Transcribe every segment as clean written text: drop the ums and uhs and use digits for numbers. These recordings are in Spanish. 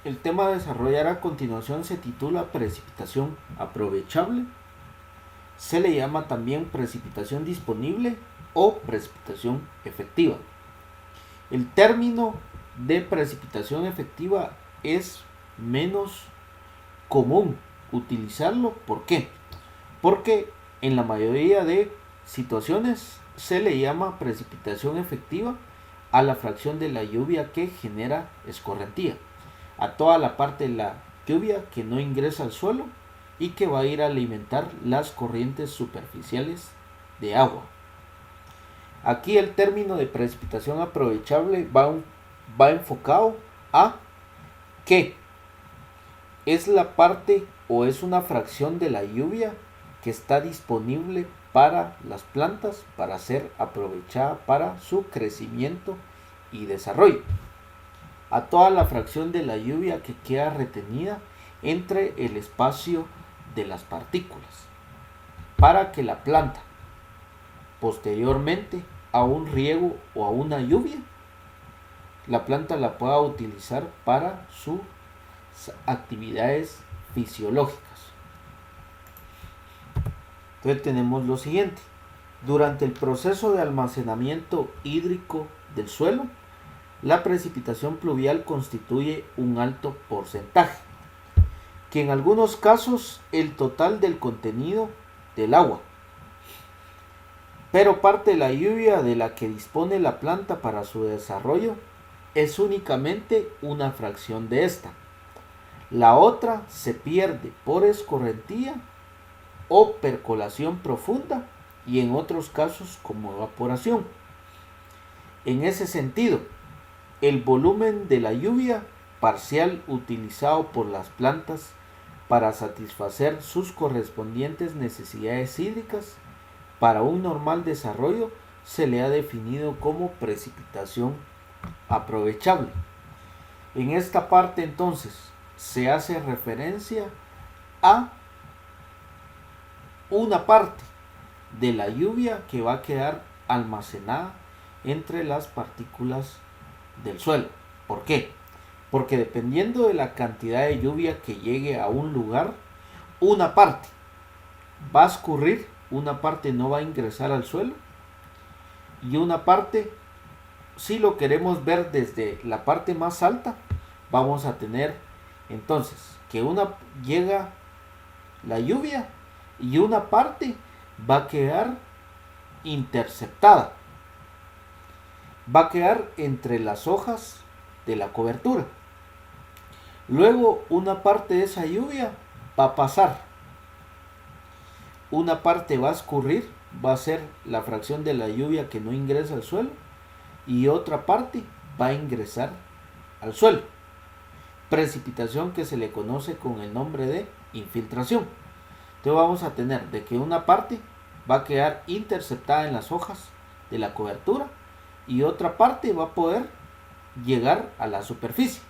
El tema a desarrollar a continuación se titula precipitación aprovechable. Se le llama también precipitación disponible o precipitación efectiva. El término de precipitación efectiva es menos común utilizarlo. ¿Por qué? Porque en la mayoría de situaciones se le llama precipitación efectiva a la fracción de la lluvia que genera escorrentía, a toda la parte de la lluvia que no ingresa al suelo y que va a ir a alimentar las corrientes superficiales de agua. Aquí el término de precipitación aprovechable va enfocado a que es la parte o es una fracción de la lluvia que está disponible para las plantas para ser aprovechada para su crecimiento y desarrollo, a toda la fracción de la lluvia que queda retenida entre el espacio de las partículas para que la planta posteriormente a un riego o a una lluvia la planta la pueda utilizar para sus actividades fisiológicas. Entonces tenemos lo siguiente: durante el proceso de almacenamiento hídrico del suelo, la precipitación pluvial constituye un alto porcentaje, que en algunos casos el total del contenido del agua, pero parte de la lluvia de la que dispone la planta para su desarrollo es únicamente una fracción de esta. La otra se pierde por escorrentía o percolación profunda y en otros casos como evaporación. En ese sentido, el volumen de la lluvia parcial utilizado por las plantas para satisfacer sus correspondientes necesidades hídricas para un normal desarrollo se le ha definido como precipitación aprovechable. En esta parte entonces se hace referencia a una parte de la lluvia que va a quedar almacenada entre las partículas del suelo. ¿Por qué? Porque dependiendo de la cantidad de lluvia que llegue a un lugar, una parte va a escurrir, una parte no va a ingresar al suelo y una parte, si lo queremos ver desde la parte más alta, vamos a tener entonces que una llega la lluvia y una parte va a quedar interceptada, va a quedar entre las hojas de la cobertura. Luego una parte de esa lluvia va a pasar, una parte va a escurrir, va a ser la fracción de la lluvia que no ingresa al suelo y otra parte va a ingresar al suelo. Precipitación que se le conoce con el nombre de infiltración. Entonces vamos a tener de que una parte va a quedar interceptada en las hojas de la cobertura y otra parte va a poder llegar a la superficie.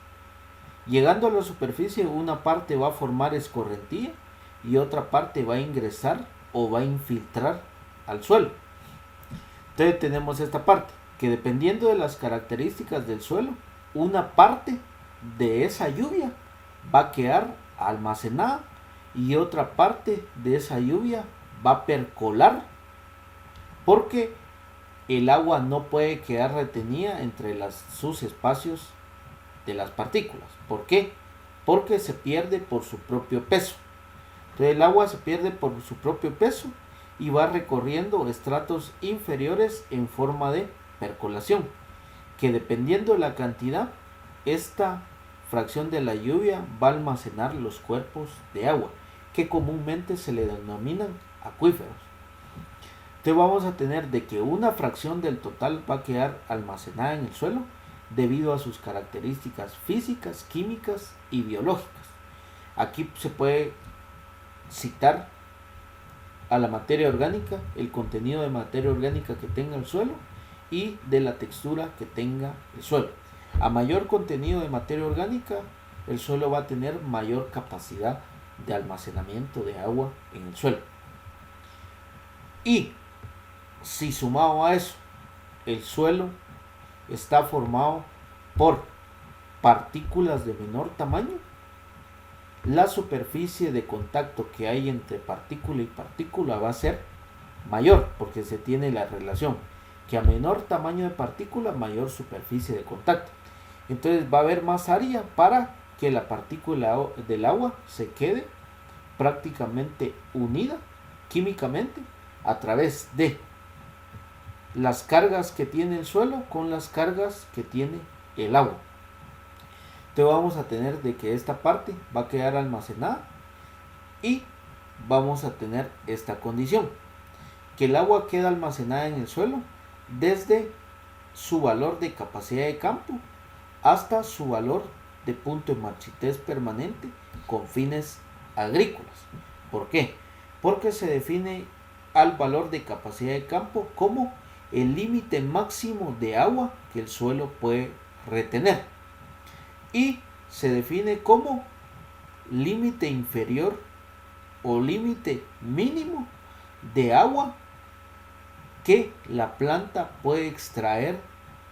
Llegando a la superficie, una parte va a formar escorrentía y otra parte va a ingresar o va a infiltrar al suelo. Entonces tenemos esta parte que, dependiendo de las características del suelo, una parte de esa lluvia va a quedar almacenada y otra parte de esa lluvia va a percolar, porque el agua no puede quedar retenida entre sus espacios de las partículas. ¿Por qué? Porque se pierde por su propio peso. Entonces el agua se pierde por su propio peso y va recorriendo estratos inferiores en forma de percolación, que dependiendo de la cantidad, esta fracción de la lluvia va a almacenar los cuerpos de agua, que comúnmente se le denominan acuíferos. Entonces vamos a tener de que una fracción del total va a quedar almacenada en el suelo debido a sus características físicas, químicas y biológicas. Aquí se puede citar a la materia orgánica, el contenido de materia orgánica que tenga el suelo y de la textura que tenga el suelo. A mayor contenido de materia orgánica, el suelo va a tener mayor capacidad de almacenamiento de agua en el suelo. Y si sumado a eso, el suelo está formado por partículas de menor tamaño, la superficie de contacto que hay entre partícula y partícula va a ser mayor, porque se tiene la relación que a menor tamaño de partícula, mayor superficie de contacto. Entonces va a haber más área para que la partícula del agua se quede prácticamente unida químicamente a través de las cargas que tiene el suelo con las cargas que tiene el agua. Entonces vamos a tener de que esta parte va a quedar almacenada y vamos a tener esta condición, que el agua queda almacenada en el suelo desde su valor de capacidad de campo hasta su valor de punto de marchitez permanente con fines agrícolas. ¿Por qué? Porque se define al valor de capacidad de campo como el límite máximo de agua que el suelo puede retener, y se define como límite inferior o límite mínimo de agua que la planta puede extraer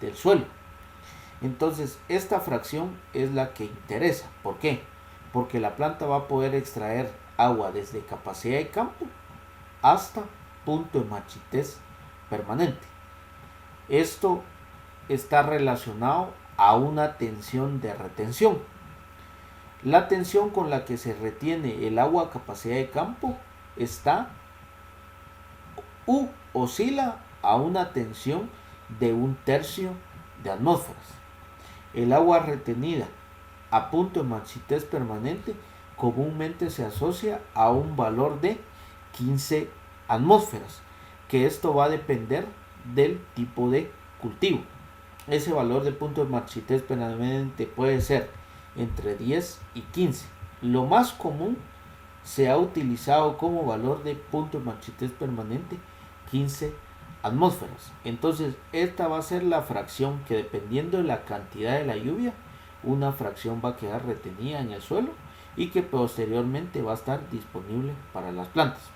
del suelo. Entonces esta fracción es la que interesa. ¿Por qué? Porque la planta va a poder extraer agua desde capacidad de campo hasta punto de marchitez permanente. Esto está relacionado a una tensión de retención. La tensión con la que se retiene el agua a capacidad de campo oscila a una tensión de 1/3 de atmósferas. El agua retenida a punto de marchitez permanente comúnmente se asocia a un valor de 15 atmósferas, que esto va a depender del tipo de cultivo. Ese valor de punto de marchitez permanente puede ser entre 10 y 15. Lo más común se ha utilizado como valor de punto de marchitez permanente 15 atmósferas. Entonces esta va a ser la fracción que, dependiendo de la cantidad de la lluvia, una fracción va a quedar retenida en el suelo y que posteriormente va a estar disponible para las plantas.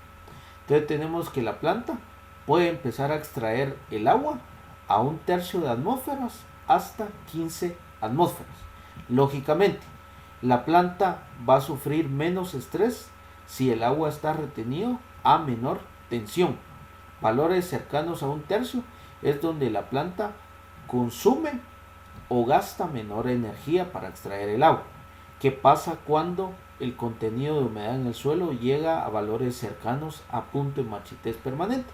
Entonces tenemos que la planta puede empezar a extraer el agua a 1/3 de atmósferas hasta 15 atmósferas. Lógicamente, la planta va a sufrir menos estrés si el agua está retenido a menor tensión. Valores cercanos a 1/3 es donde la planta consume o gasta menor energía para extraer el agua. ¿Qué pasa cuando el contenido de humedad en el suelo llega a valores cercanos a punto de marchitez permanente?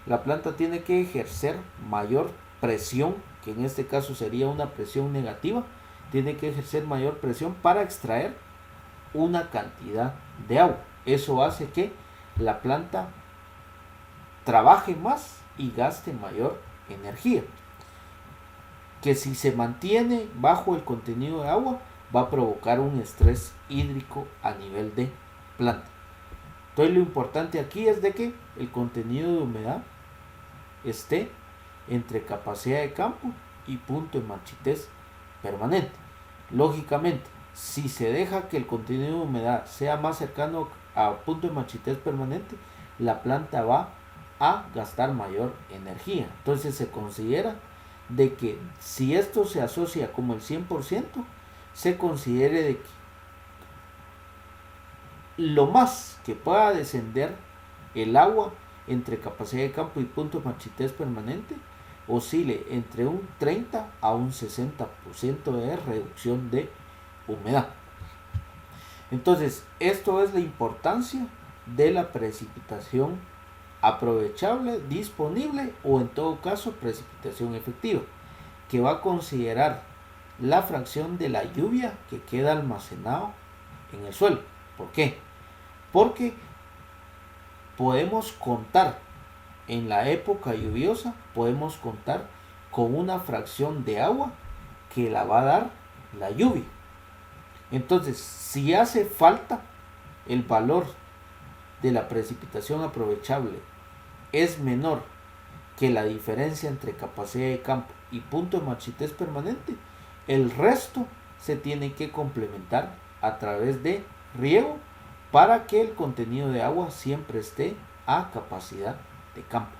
La planta tiene que ejercer mayor presión, que en este caso sería una presión negativa, tiene que ejercer mayor presión para extraer una cantidad de agua. Eso hace que la planta trabaje más y gaste mayor energía, que si se mantiene bajo el contenido de agua va a provocar un estrés hídrico a nivel de planta. Entonces lo importante aquí es de que el contenido de humedad esté entre capacidad de campo y punto de marchitez permanente. Lógicamente, si se deja que el contenido de humedad sea más cercano a punto de marchitez permanente, la planta va a gastar mayor energía. Entonces se considera de que si esto se asocia como el 100%, se considere de que lo más que pueda descender el agua entre capacidad de campo y punto de marchitez permanente oscile entre un 30 a un 60% de reducción de humedad. Entonces, esto es la importancia de la precipitación aprovechable, disponible o en todo caso precipitación efectiva, que va a considerar la fracción de la lluvia que queda almacenado en el suelo. ¿Por qué? Porque podemos contar en la época lluviosa, podemos contar con una fracción de agua que la va a dar la lluvia. Entonces, si hace falta el valor de la precipitación aprovechable es menor que la diferencia entre capacidad de campo y punto de marchitez permanente, el resto se tiene que complementar a través de riego para que el contenido de agua siempre esté a capacidad de campo.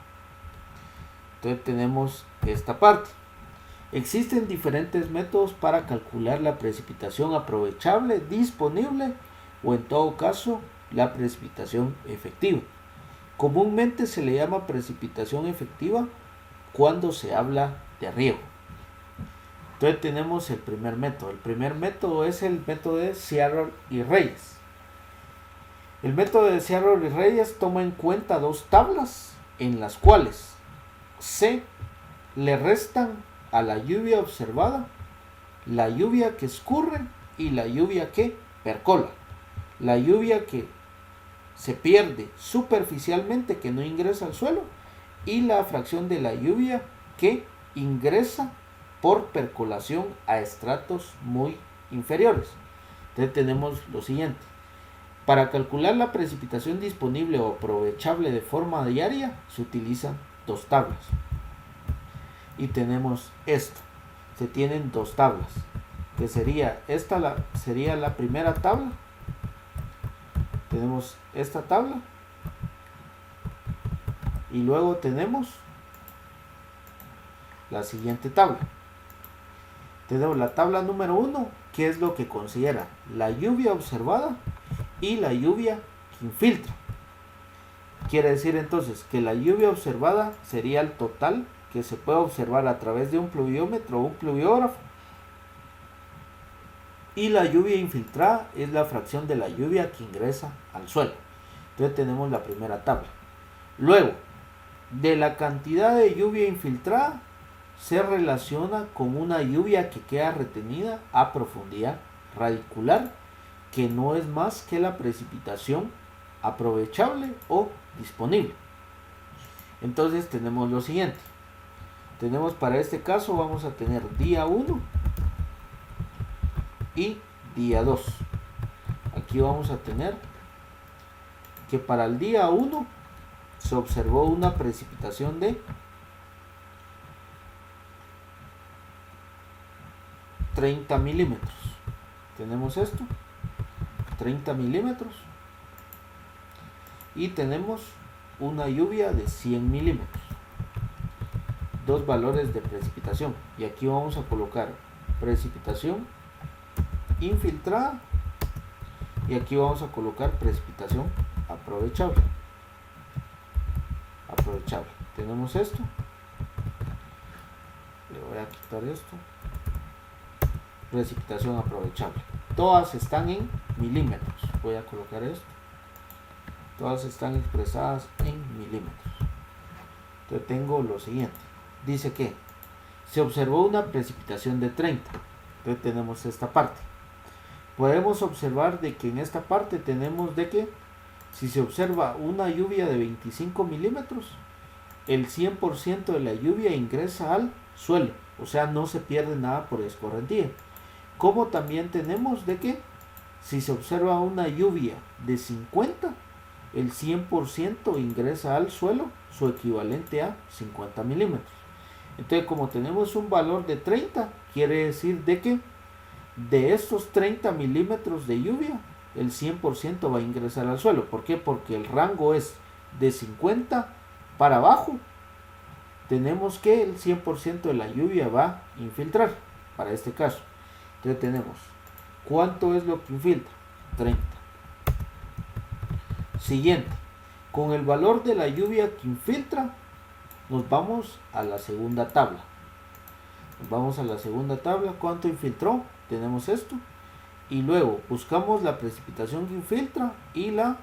Entonces tenemos esta parte. Existen diferentes métodos para calcular la precipitación aprovechable, disponible o en todo caso la precipitación efectiva. Comúnmente se le llama precipitación efectiva cuando se habla de riego. Entonces tenemos el primer método. El primer método es el método de Seattle y Reyes. El método de Seattle y Reyes toma en cuenta dos tablas en las cuales se le restan a la lluvia observada la lluvia que escurre y la lluvia que percola. La lluvia que se pierde superficialmente, que no ingresa al suelo, y la fracción de la lluvia que ingresa por percolación a estratos muy inferiores. Entonces tenemos lo siguiente. Para calcular la precipitación disponible o aprovechable de forma diaria se utilizan dos tablas. Y tenemos esto. Se tienen dos tablas. Que sería sería la primera tabla. Tenemos esta tabla. Y luego tenemos la siguiente tabla. Tenemos la tabla número 1, que es lo que considera la lluvia observada y la lluvia que infiltra. Quiere decir entonces que la lluvia observada sería el total que se puede observar a través de un pluviómetro o un pluviógrafo. Y la lluvia infiltrada es la fracción de la lluvia que ingresa al suelo. Entonces tenemos la primera tabla. Luego, de la cantidad de lluvia infiltrada se relaciona con una lluvia que queda retenida a profundidad radicular, que no es más que la precipitación aprovechable o disponible. Entonces tenemos lo siguiente. Tenemos para este caso, vamos a tener día 1 y día 2. Aquí vamos a tener que para el día 1 se observó una precipitación de 30 milímetros. Tenemos esto, 30 milímetros. Y tenemos una lluvia de 100 milímetros. Dos valores de precipitación. Y aquí vamos a colocar precipitación infiltrada. Y aquí vamos a colocar precipitación aprovechable. Tenemos esto. Le voy a quitar esto. Precipitación aprovechable. Todas están en milímetros. Voy a colocar esto. Todas están expresadas en milímetros. Entonces tengo lo siguiente. Dice que se observó una precipitación de 30. Entonces tenemos esta parte. Podemos observar de que en esta parte tenemos de que si se observa una lluvia de 25 milímetros, el 100% de la lluvia ingresa al suelo. O sea, no se pierde nada por escorrentía. Como también tenemos de que si se observa una lluvia de 50, el 100% ingresa al suelo, su equivalente a 50 milímetros. Entonces, como tenemos un valor de 30, quiere decir de que de estos 30 milímetros de lluvia, el 100% va a ingresar al suelo. ¿Por qué? Porque el rango es de 50 para abajo. Tenemos que el 100% de la lluvia va a infiltrar, para este caso. Entonces tenemos, ¿cuánto es lo que infiltra? 30. Siguiente, con el valor de la lluvia que infiltra, nos vamos a la segunda tabla. ¿Cuánto infiltró? Tenemos esto. Y luego buscamos la precipitación que infiltra y la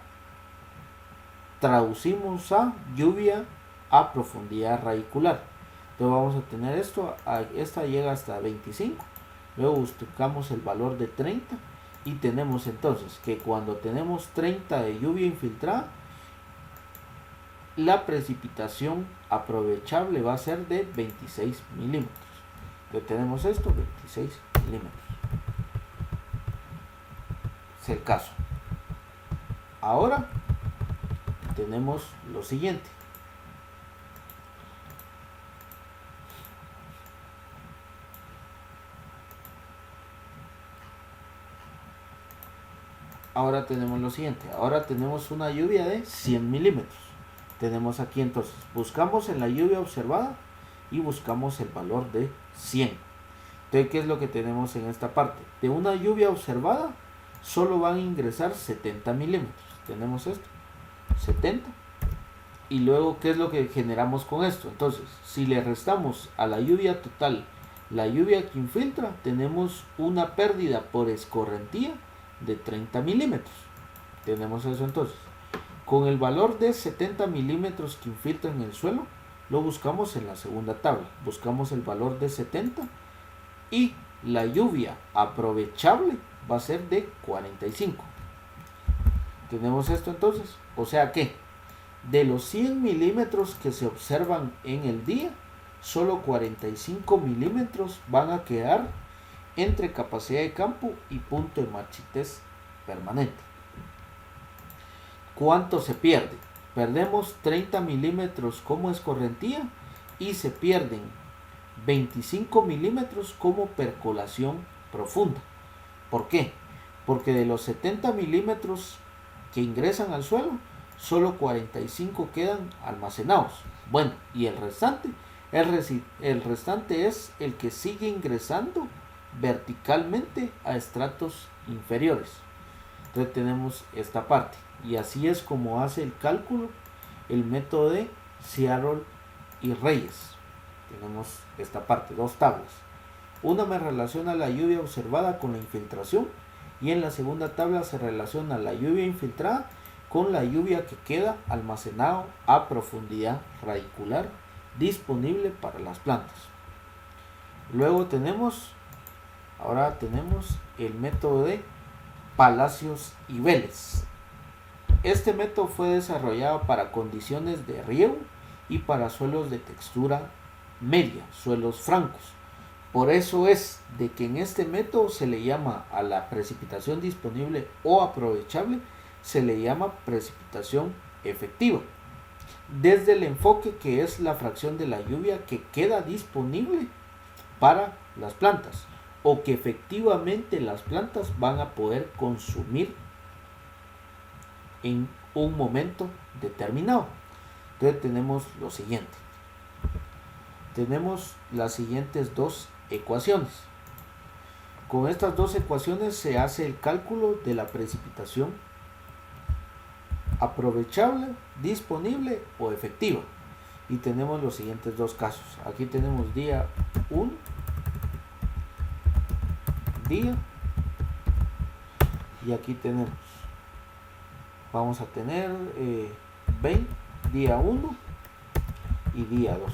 traducimos a lluvia a profundidad radicular. Entonces vamos a tener esto, esta llega hasta 25. Luego buscamos el valor de 30 y tenemos entonces que cuando tenemos 30 de lluvia infiltrada, la precipitación aprovechable va a ser de 26 milímetros. Entonces tenemos esto, 26 milímetros. Es el caso. Ahora tenemos lo siguiente. Ahora tenemos una lluvia de 100 milímetros. Tenemos aquí entonces, buscamos en la lluvia observada y buscamos el valor de 100. Entonces, ¿qué es lo que tenemos en esta parte? De una lluvia observada, solo van a ingresar 70 milímetros. Tenemos esto, 70. Y luego, ¿qué es lo que generamos con esto? Entonces, si le restamos a la lluvia total la lluvia que infiltra, tenemos una pérdida por escorrentía de 30 milímetros. Tenemos eso entonces. Con el valor de 70 milímetros que infiltra en el suelo, lo buscamos en la segunda tabla. Buscamos el valor de 70 y la lluvia aprovechable va a ser de 45. Tenemos esto entonces. O sea que de los 100 milímetros que se observan en el día, solo 45 milímetros van a quedar entre capacidad de campo y punto de marchitez permanente. ¿Cuánto se pierde? Perdemos 30 milímetros como escorrentía y se pierden 25 milímetros como percolación profunda. ¿Por qué? Porque de los 70 milímetros que ingresan al suelo, solo 45 quedan almacenados. Bueno, y el restante es el que sigue ingresando verticalmente a estratos inferiores. Entonces tenemos esta parte. Y así es como hace el cálculo el método de Seattle y Reyes. Tenemos esta parte, dos tablas. Una me relaciona la lluvia observada con la infiltración y en la segunda tabla se relaciona la lluvia infiltrada con la lluvia que queda almacenado a profundidad radicular disponible para las plantas. Luego ahora tenemos el método de Palacios y Vélez. Este método fue desarrollado para condiciones de riego y para suelos de textura media, suelos francos. Por eso es de que en este método se le llama a la precipitación disponible o aprovechable, se le llama precipitación efectiva. Desde el enfoque que es la fracción de la lluvia que queda disponible para las plantas o que efectivamente las plantas van a poder consumir en un momento determinado. Entonces tenemos lo siguiente. Tenemos las siguientes dos ecuaciones. Con estas dos ecuaciones se hace el cálculo de la precipitación aprovechable, disponible o efectiva. Y tenemos los siguientes dos casos. Aquí tenemos día 1, día, y aquí vamos a tener 20, día 1 y día 2.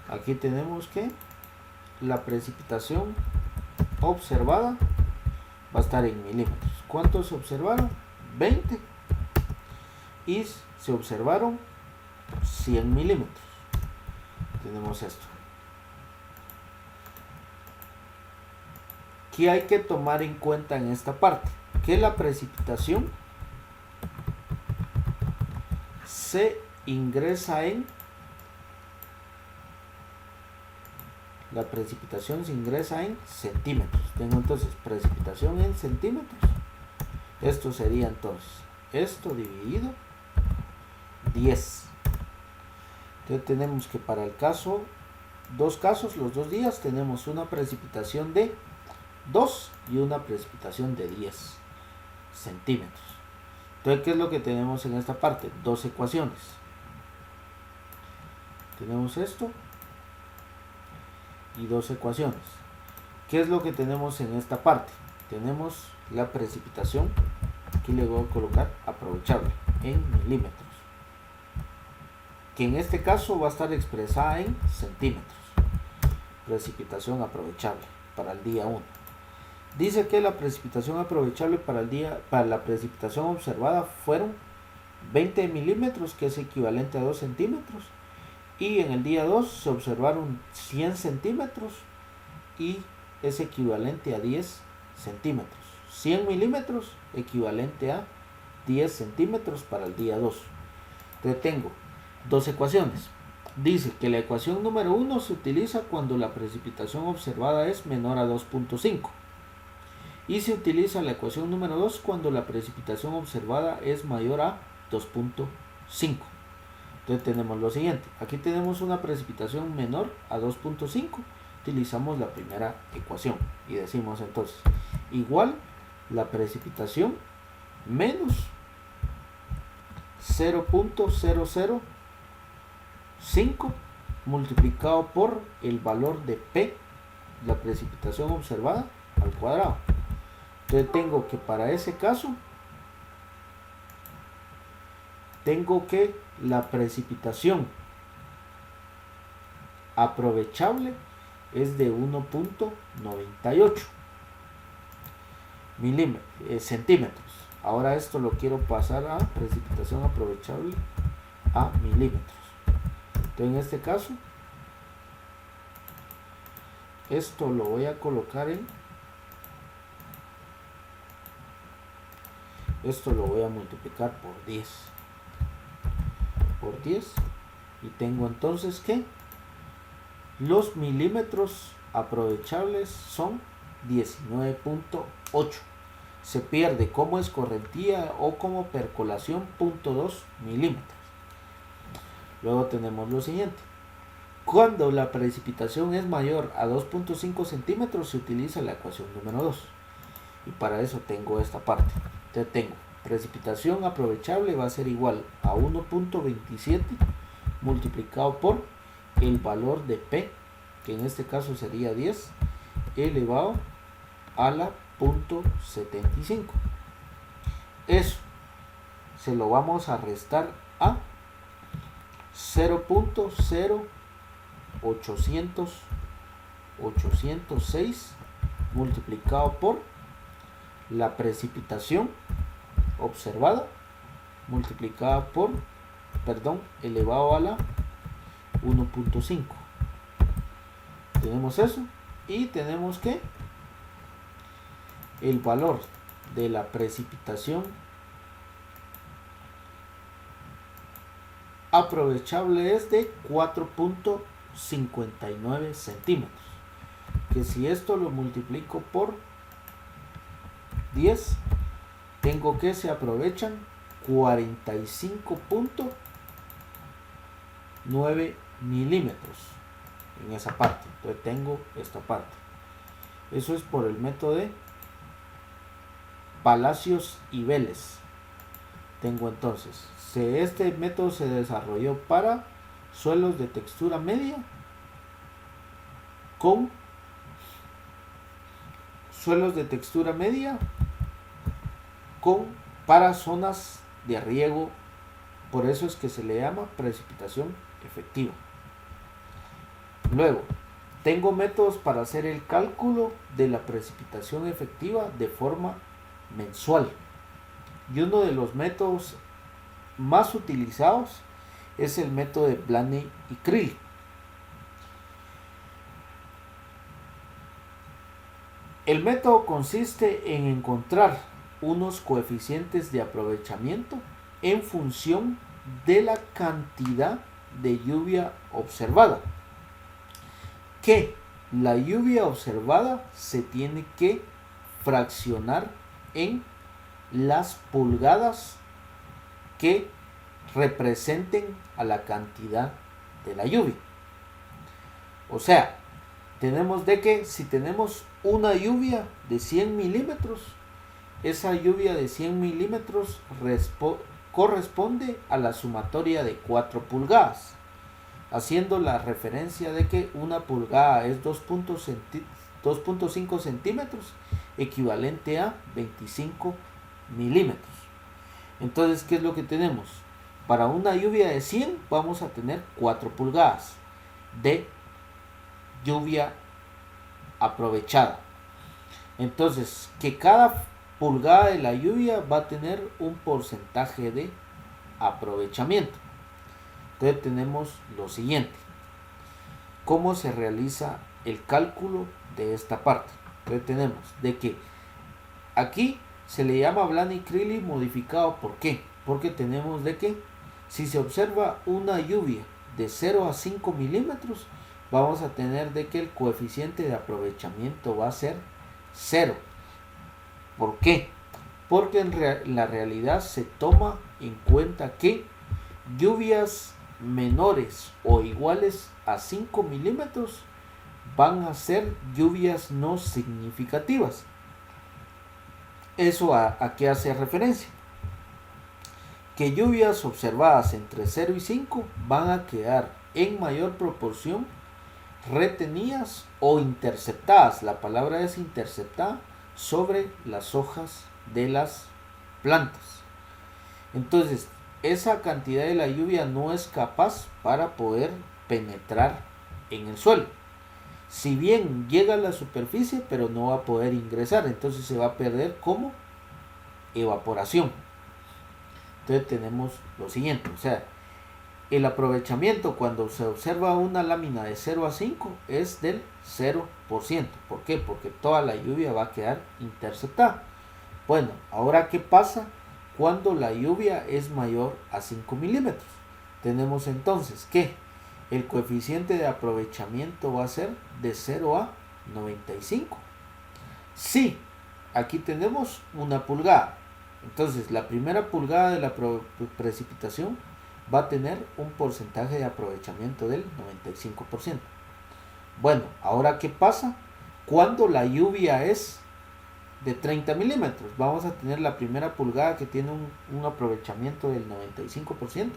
Aquí tenemos que la precipitación observada va a estar en milímetros. ¿Cuántos se observaron? 20. Y se observaron 100 milímetros. Tenemos esto. ¿Qué hay que tomar en cuenta en esta parte? Que la precipitación se ingresa en centímetros. Tengo entonces precipitación en centímetros. Esto sería entonces esto dividido 10. Entonces tenemos que para el caso, dos casos, los 2 días, tenemos una precipitación de 2 y una precipitación de 10 centímetros. Entonces, ¿qué es lo que tenemos en esta parte? Dos ecuaciones. Tenemos esto y dos ecuaciones. ¿Qué es lo que tenemos en esta parte? Tenemos la precipitación, aquí le voy a colocar aprovechable en milímetros, que en este caso va a estar expresada en centímetros. Precipitación aprovechable para el día 1. Dice que la precipitación aprovechable para la precipitación observada fueron 20 milímetros, que es equivalente a 2 centímetros. Y en el día 2 se observaron 100 centímetros y es equivalente a 10 centímetros. 100 milímetros equivalente a 10 centímetros para el día 2. Entonces tengo dos ecuaciones. Dice que la ecuación número 1 se utiliza cuando la precipitación observada es menor a 2.5. Y se utiliza la ecuación número 2 cuando la precipitación observada es mayor a 2.5. Entonces Entonces tenemos lo siguiente. Aquí tenemos una precipitación menor a 2.5. Utilizamos la primera ecuación y decimos entonces igual la precipitación menos 0.005 multiplicado por el valor de P, la precipitación observada, al cuadrado. Entonces tengo que para ese caso tengo que la precipitación aprovechable es de 1.98 centímetros. Ahora esto lo quiero pasar a precipitación aprovechable a milímetros. Entonces en este caso esto lo voy a colocar esto lo voy a multiplicar por 10 y tengo entonces que los milímetros aprovechables son 19.8. Se pierde como escorrentía o como percolación 0.2 milímetros. Luego tenemos lo siguiente. Cuando la precipitación es mayor a 2.5 centímetros se utiliza la ecuación número 2. Y para eso tengo esta parte. Entonces tengo precipitación aprovechable va a ser igual a 1.27 multiplicado por el valor de P, que en este caso sería 10 elevado a la 0.75. Eso se lo vamos a restar a 0.0806 multiplicado por la precipitación observada multiplicada por, elevado a la 1.5. Tenemos eso y tenemos que el valor de la precipitación aprovechable es de 4.59 centímetros, que si esto lo multiplico por 10 tengo que se aprovechan 45.9 milímetros en esa parte. Entonces tengo esta parte. Eso es por el método de Palacios y Vélez. Tengo entonces, este método se desarrolló para suelos de textura media con para zonas de riego, por eso es que se le llama precipitación efectiva. Luego, tengo métodos para hacer el cálculo de la precipitación efectiva de forma mensual. Y uno de los métodos más utilizados es el método de Blaney y Krill. El método consiste en encontrar unos coeficientes de aprovechamiento en función de la cantidad de lluvia observada. Que la lluvia observada se tiene que fraccionar en las pulgadas que representen a la cantidad de la lluvia. O sea, tenemos de que si tenemos una lluvia de 100 milímetros, esa lluvia de 100 milímetros corresponde a la sumatoria de 4 pulgadas, haciendo la referencia de que una pulgada es 2.5 centímetros, equivalente a 25 milímetros. Entonces, ¿qué es lo que tenemos? Para una lluvia de 100 vamos a tener 4 pulgadas de lluvia aprovechada. Entonces, que cada pulgada de la lluvia va a tener un porcentaje de aprovechamiento. Entonces tenemos lo siguiente. ¿Cómo se realiza el cálculo de esta parte? Entonces tenemos de que aquí se le llama Blaney-Krill modificado. ¿Por qué? Porque tenemos de que si se observa una lluvia de 0 a 5 milímetros, vamos a tener de que el coeficiente de aprovechamiento va a ser 0. ¿Por qué? Porque en la realidad se toma en cuenta que lluvias menores o iguales a 5 milímetros van a ser lluvias no significativas. ¿Eso a qué hace referencia? Que lluvias observadas entre 0 y 5 van a quedar en mayor proporción retenidas o interceptadas, la palabra es interceptada, sobre las hojas de las plantas. Entonces, esa cantidad de la lluvia no es capaz para poder penetrar en el suelo. Si bien llega a la superficie, pero no va a poder ingresar, entonces se va a perder como evaporación. Entonces tenemos lo siguiente, o sea, el aprovechamiento cuando se observa una lámina de 0 a 5 es del 0%. ¿Por qué? Porque toda la lluvia va a quedar interceptada. Bueno, ahora ¿qué pasa cuando la lluvia es mayor a 5 milímetros? Tenemos entonces que el coeficiente de aprovechamiento va a ser de 0 a 95. Si aquí tenemos una pulgada, entonces la primera pulgada de la precipitación va a tener un porcentaje de aprovechamiento del 95%. Bueno, ahora ¿qué pasa cuando la lluvia es de 30 milímetros? Vamos a tener la primera pulgada que tiene un aprovechamiento del 95%,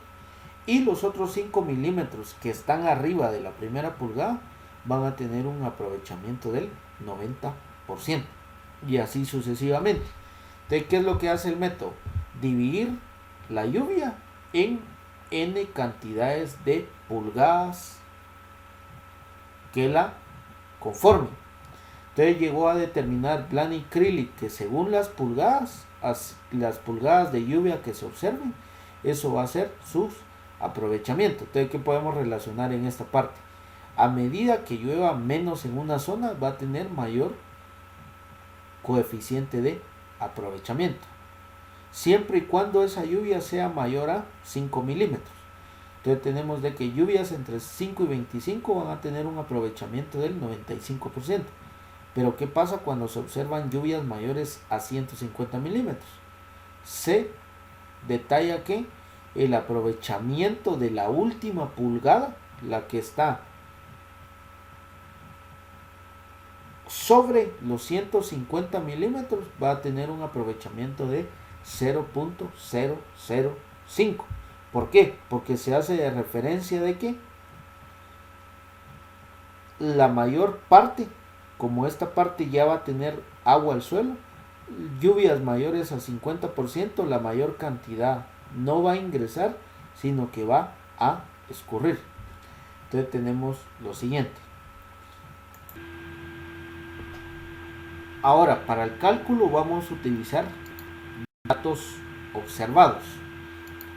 y los otros 5 milímetros que están arriba de la primera pulgada van a tener un aprovechamiento del 90%, y así sucesivamente. Entonces, ¿qué es lo que hace el método? Dividir la lluvia en n cantidades de pulgadas que la conformen. Entonces llegó a determinar Blaney-Krillik que según las pulgadas de lluvia que se observen, eso va a ser su aprovechamiento. Entonces, ¿qué podemos relacionar en esta parte? A medida que llueva menos en una zona, va a tener mayor coeficiente de aprovechamiento, siempre y cuando esa lluvia sea mayor a 5 milímetros. Entonces tenemos de que lluvias entre 5 y 25 van a tener un aprovechamiento del 95%. Pero ¿qué pasa cuando se observan lluvias mayores a 150 milímetros? Se detalla que el aprovechamiento de la última pulgada, la que está sobre los 150 milímetros, va a tener un aprovechamiento de 0.005. ¿Por qué? Porque se hace de referencia de que la mayor parte, como esta parte ya va a tener agua al suelo, lluvias mayores al 50%, la mayor cantidad no va a ingresar, sino que va a escurrir. Entonces tenemos lo siguiente. Ahora, para el cálculo vamos a utilizar datos observados.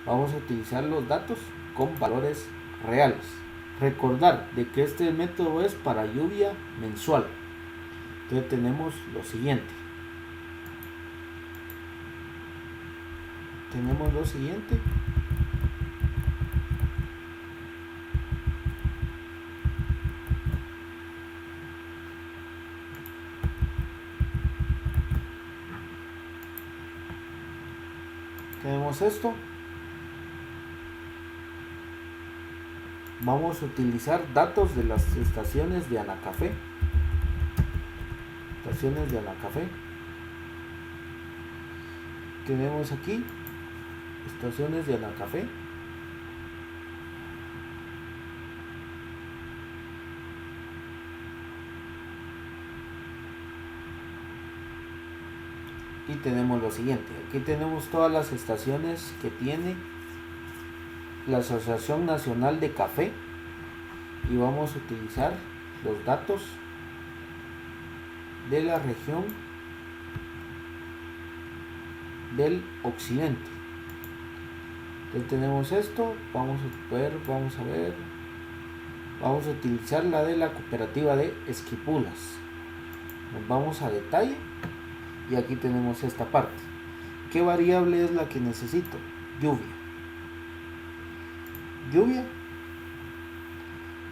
Vamos a utilizar los datos con valores reales. Recordar de que este método es para lluvia mensual. Entonces tenemos lo siguiente. Tenemos esto. Vamos a utilizar datos de las estaciones de Anacafé. Tenemos aquí estaciones de Anacafé. Y tenemos lo siguiente. Aquí tenemos todas las estaciones que tiene la Asociación Nacional de Café, y vamos a utilizar los datos de la región del occidente. Entonces tenemos esto, vamos a utilizar la de la cooperativa de Esquipulas. Nos vamos a detalle y aquí tenemos esta parte. ¿Qué variable es la que necesito? Lluvia.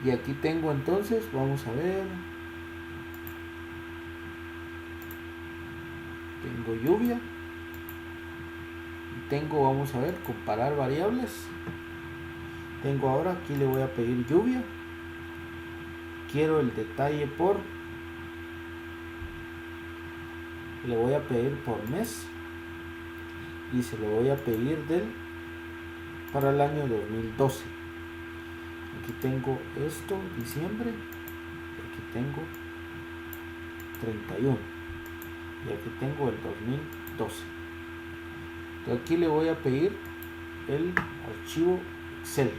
Y aquí tengo entonces, vamos a ver, tengo lluvia y tengo, vamos a ver, comparar variables. Tengo ahora, aquí le voy a pedir lluvia. Quiero el detalle por, le voy a pedir por mes y se lo voy a pedir para el año 2012. Aquí tengo esto, diciembre, aquí tengo 31 y aquí tengo el 2012. Entonces aquí le voy a pedir el archivo Excel.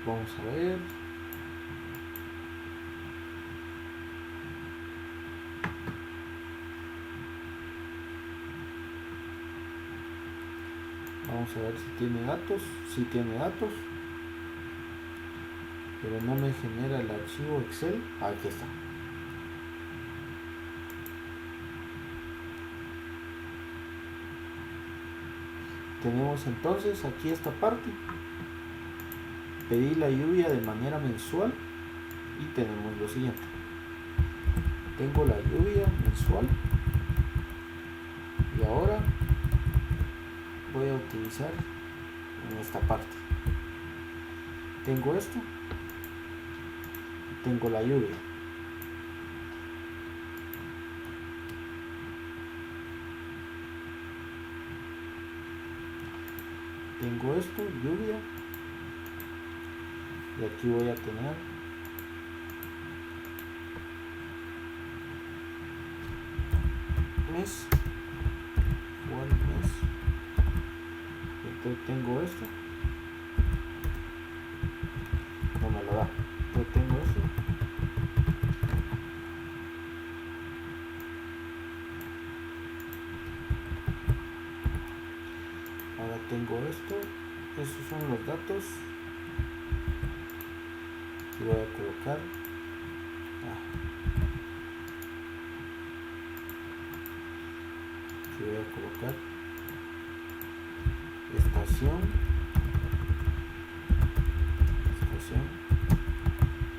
Vamos a ver. Vamos a ver si tiene datos. Si tiene datos. Pero no me genera el archivo Excel. Aquí está. Tenemos entonces aquí esta parte. Pedí la lluvia de manera mensual y tenemos lo siguiente. Tengo la lluvia mensual y ahora voy a utilizar en esta parte. Tengo esto, tengo la lluvia. Tengo esto, lluvia. Y aquí voy a tener mes, cuál mes. Entonces tengo esto, no me lo da. Entonces tengo esto, ahora tengo esto. Esos son los datos. Aquí voy a colocar aquí voy a colocar estación,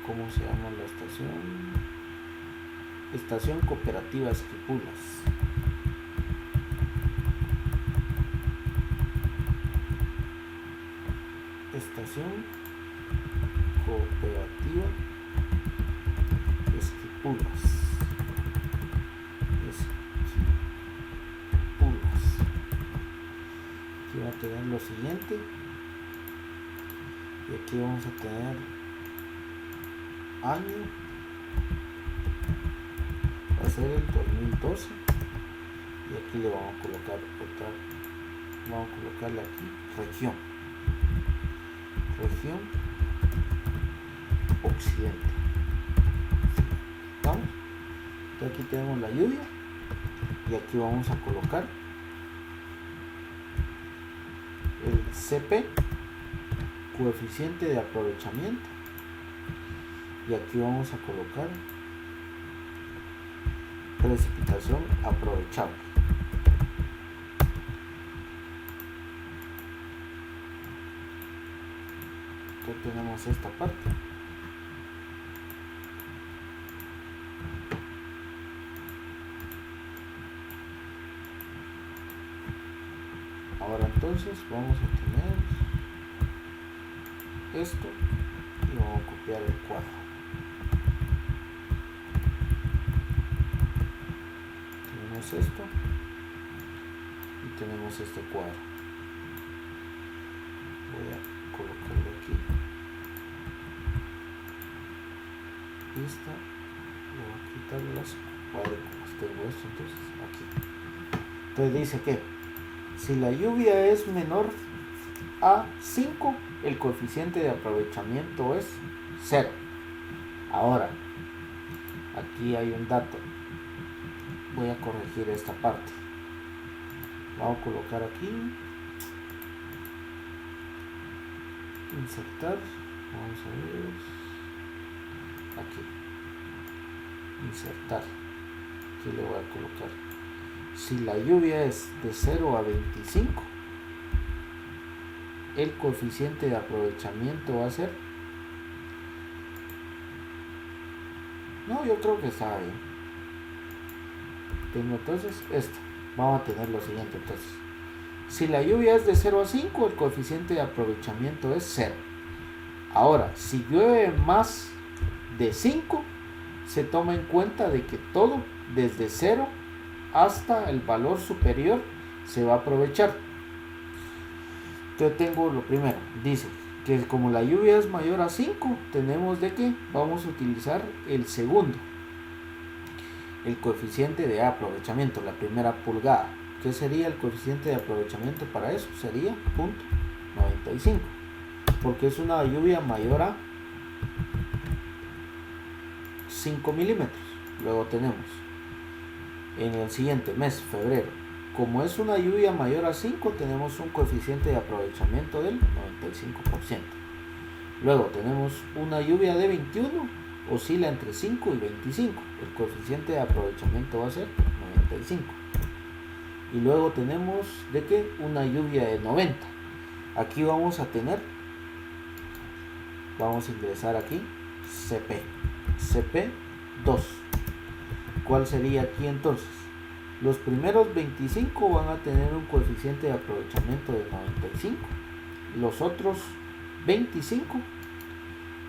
¿cómo se llama la estación? Estación Cooperativa Esquipulas. Estación Cooperativa Esquipulas. Aquí va a tener lo siguiente. Y aquí vamos a tener año. Va a ser el 2012. Y aquí le vamos a colocar otra. Vamos a colocarle aquí región. Región occidente. ¿Vamos? Entonces aquí tenemos la lluvia. Y aquí vamos a colocar el CP, coeficiente de aprovechamiento, y aquí vamos a colocar precipitación aprovechable. Entonces tenemos esta parte. Ahora entonces vamos a tener esto y vamos a copiar el cuadro. Tenemos esto y tenemos este cuadro. Voy a colocarlo aquí. Esta, voy a quitar las cuadrículas. Tengo esto entonces aquí. Entonces dice que si la lluvia es menor a 5, el coeficiente de aprovechamiento es 0. Ahora, aquí hay un dato. Voy a corregir esta parte. Vamos a colocar aquí. Insertar. Vamos a ver. Aquí. Insertar. Aquí le voy a colocar Si la lluvia es de 0 a 25, el coeficiente de aprovechamiento va a ser... No, yo creo que está bien. Tengo entonces esto. Vamos a tener lo siguiente entonces. Si la lluvia es de 0 a 5, el coeficiente de aprovechamiento es 0. Ahora, si llueve más de 5, se toma en cuenta de que todo, desde 0 hasta el valor superior, se va a aprovechar. Entonces tengo lo primero, dice que como la lluvia es mayor a 5, tenemos de que vamos a utilizar el segundo, el coeficiente de aprovechamiento, la primera pulgada. ¿Qué sería el coeficiente de aprovechamiento para eso? Sería 0.95, porque es una lluvia mayor a 5 milímetros. Luego tenemos en el siguiente mes, febrero, como es una lluvia mayor a 5, tenemos un coeficiente de aprovechamiento del 95%. Luego tenemos una lluvia de 21, oscila entre 5 y 25, el coeficiente de aprovechamiento va a ser 95. Y luego tenemos de que una lluvia de 90. Aquí vamos a tener, vamos a ingresar aquí CP 2. ¿Cuál sería aquí entonces? Los primeros 25 van a tener un coeficiente de aprovechamiento de 95. Los otros 25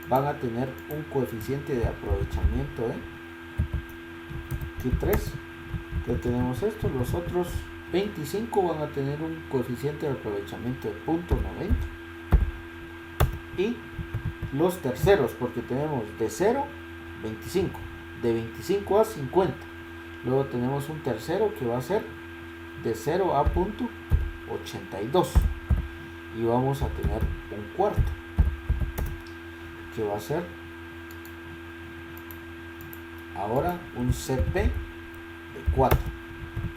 van a tener un coeficiente de aprovechamiento de aquí 3. Ya tenemos esto. Los otros 25 van a tener un coeficiente de aprovechamiento de 0.90. Y los terceros, porque tenemos de 0 a 25, de 25 a 50. Luego tenemos un tercero que va a ser de 0 a 0.82. Y vamos a tener un cuarto que va a ser ahora un CP de 4.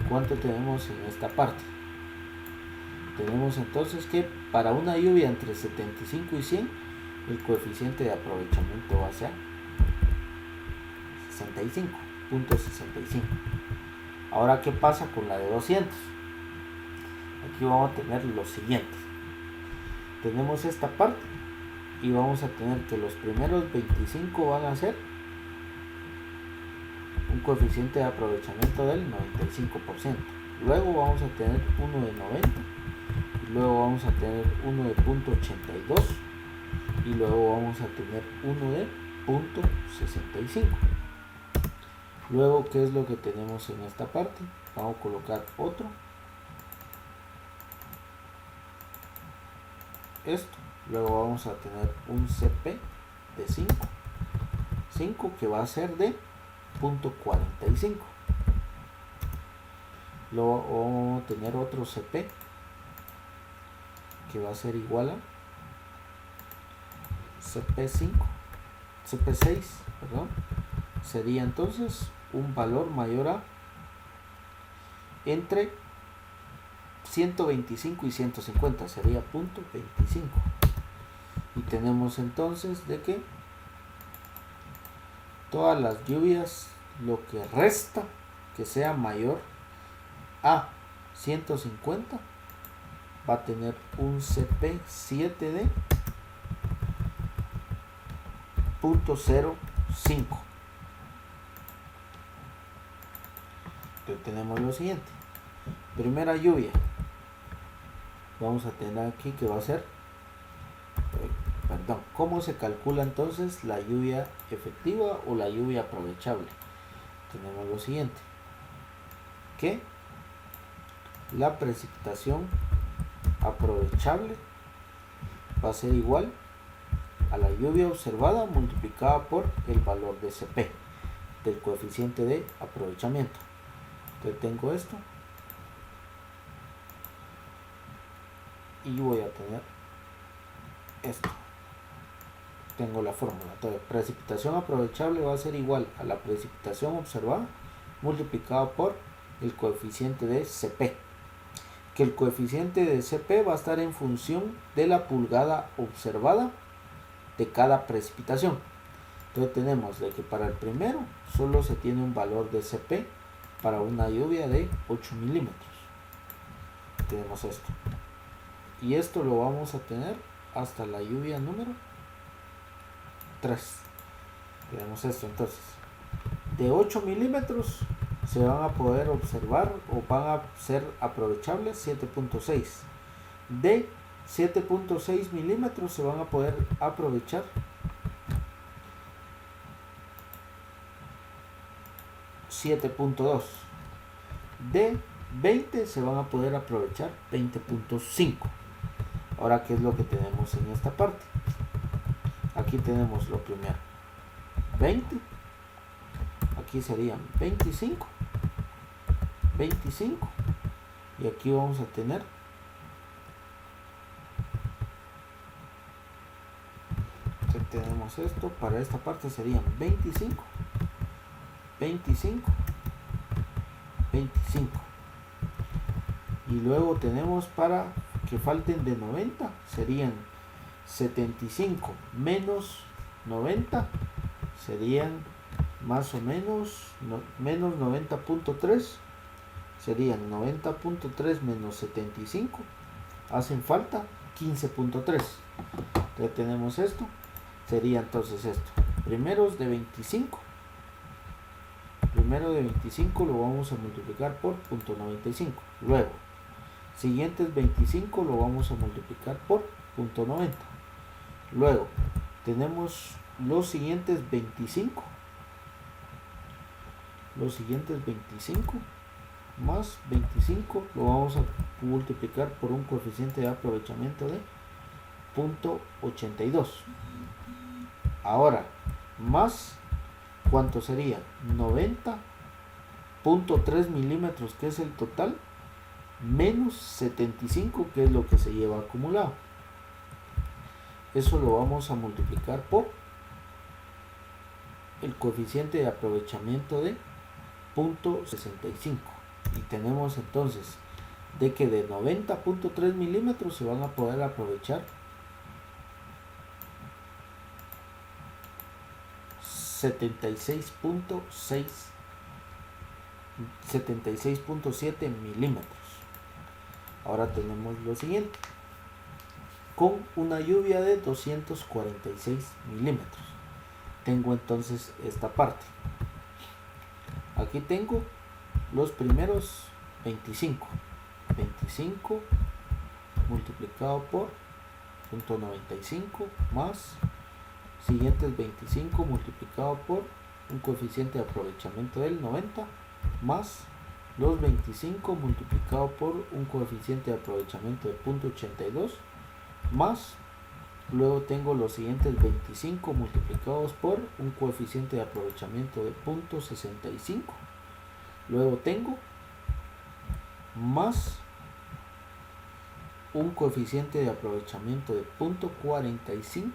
¿Cuánto tenemos en esta parte? Tenemos entonces que para una lluvia entre 75 y 100, el coeficiente de aprovechamiento va a ser 65.65. Ahora, ¿qué pasa con la de 200? Aquí vamos a tener lo siguiente. Tenemos esta parte y vamos a tener que los primeros 25 van a ser un coeficiente de aprovechamiento del 95%. Luego vamos a tener uno de 90, y luego vamos a tener uno de 0.82, y luego vamos a tener uno de 0.65. Luego, ¿qué es lo que tenemos en esta parte? Vamos a colocar otro, esto. Luego vamos a tener un CP de 5 que va a ser de 0.45. Luego vamos a tener otro CP que va a ser igual a CP6, perdón. Sería entonces un valor mayor a entre 125 y 150, sería 0.25. Y tenemos entonces de que todas las lluvias, lo que resta que sea mayor a 150, va a tener un CP7 de 0.05. Entonces tenemos lo siguiente. Primera lluvia, vamos a tener aquí que va a ser, ¿cómo se calcula entonces la lluvia efectiva o la lluvia aprovechable? Tenemos lo siguiente, que la precipitación aprovechable va a ser igual a la lluvia observada multiplicada por el valor de CP, del coeficiente de aprovechamiento. Entonces tengo esto y voy a tener esto. Tengo la fórmula. Entonces, precipitación aprovechable va a ser igual a la precipitación observada multiplicado por el coeficiente de CP, que el coeficiente de CP va a estar en función de la pulgada observada de cada precipitación. Entonces tenemos de que para el primero solo se tiene un valor de CP para una lluvia de 8 milímetros. Tenemos esto. Y esto lo vamos a tener hasta la lluvia número 3. Tenemos esto entonces. De 8 milímetros se van a poder observar o van a ser aprovechables 7.6. De 7.6 milímetros se van a poder aprovechar 7.2. De 20 se van a poder aprovechar 20.5. Ahora, ¿qué es lo que tenemos en esta parte? Aquí tenemos lo primero 20, aquí serían 25, y aquí vamos a tener tenemos esto, para esta parte serían 25, y luego tenemos para que falten de 90 serían 75 menos 90 serían más o menos menos 90.3, serían 90.3 menos 75, hacen falta 15.3. Ya tenemos esto, sería entonces esto, primero de 25 lo vamos a multiplicar por 0.95, luego siguientes 25 lo vamos a multiplicar por 0.90, luego tenemos los siguientes 25 más 25 lo vamos a multiplicar por un coeficiente de aprovechamiento de 0.82. Ahora, más, ¿cuánto sería? 90.3 milímetros, que es el total, menos 75, que es lo que se lleva acumulado. Eso lo vamos a multiplicar por el coeficiente de aprovechamiento de 0.65. Y tenemos entonces de que de 90.3 milímetros se van a poder aprovechar 76.7 milímetros. Ahora tenemos lo siguiente, con una lluvia de 246 milímetros. Tengo entonces esta parte. Aquí tengo los primeros 25 multiplicado por 0.95 más siguientes 25 multiplicado por un coeficiente de aprovechamiento del 90 más los 25 multiplicado por un coeficiente de aprovechamiento de 0.82 más, luego tengo los siguientes 25 multiplicados por un coeficiente de aprovechamiento de 0.65, luego tengo más un coeficiente de aprovechamiento de 0.45,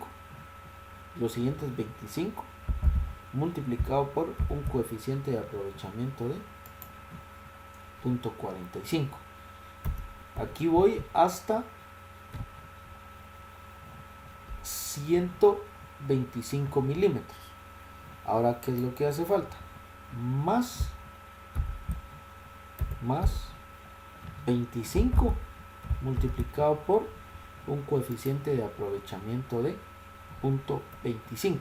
los siguientes 25 multiplicado por un coeficiente de aprovechamiento de 0.45. Aquí voy hasta 125 milímetros. Ahora, ¿qué es lo que hace falta? Más 25 multiplicado por un coeficiente de aprovechamiento de 0.25.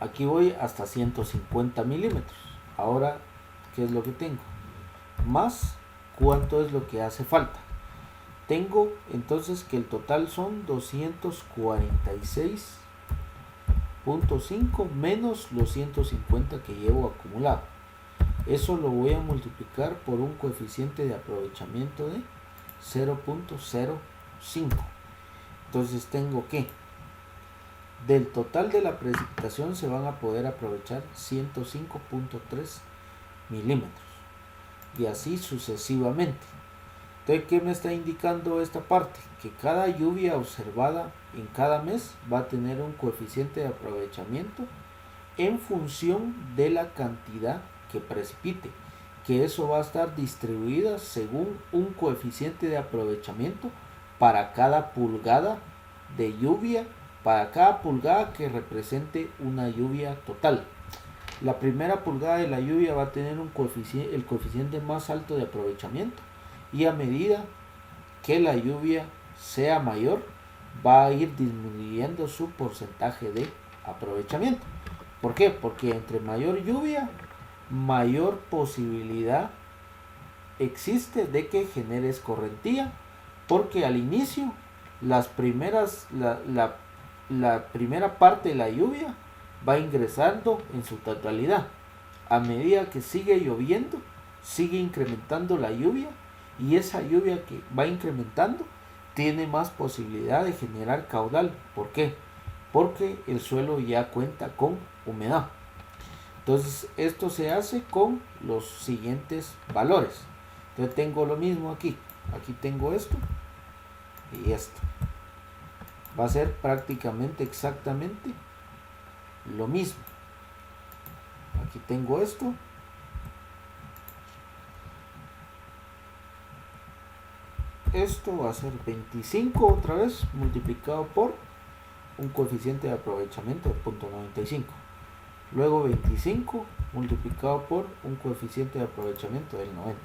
Aquí voy hasta 150 milímetros. Ahora, ¿qué es lo que tengo? Más, ¿cuánto es lo que hace falta? Tengo entonces que el total son 246.5 menos los 150 que llevo acumulado. Eso lo voy a multiplicar por un coeficiente de aprovechamiento de 0.05. Entonces tengo que del total de la precipitación se van a poder aprovechar 105.3 milímetros y así sucesivamente. Entonces, ¿qué me está indicando esta parte? Que cada lluvia observada en cada mes va a tener un coeficiente de aprovechamiento en función de la cantidad que precipite, que eso va a estar distribuida según un coeficiente de aprovechamiento para cada pulgada de lluvia, para cada pulgada que represente una lluvia total. La primera pulgada de la lluvia va a tener el coeficiente más alto de aprovechamiento, y a medida que la lluvia sea mayor va a ir disminuyendo su porcentaje de aprovechamiento. ¿Por qué? Porque entre mayor lluvia, mayor posibilidad existe de que genere escorrentía, porque al inicio la primera parte de la lluvia va ingresando en su totalidad. A medida que sigue lloviendo, sigue incrementando la lluvia, y esa lluvia que va incrementando tiene más posibilidad de generar caudal. ¿Por qué? Porque el suelo ya cuenta con humedad. Entonces esto se hace con los siguientes valores. Entonces tengo lo mismo aquí. Aquí tengo esto y esto. Va a ser prácticamente exactamente lo mismo. Aquí tengo esto. Esto va a ser 25 otra vez multiplicado por un coeficiente de aprovechamiento de 0.95. Luego 25 multiplicado por un coeficiente de aprovechamiento del 90.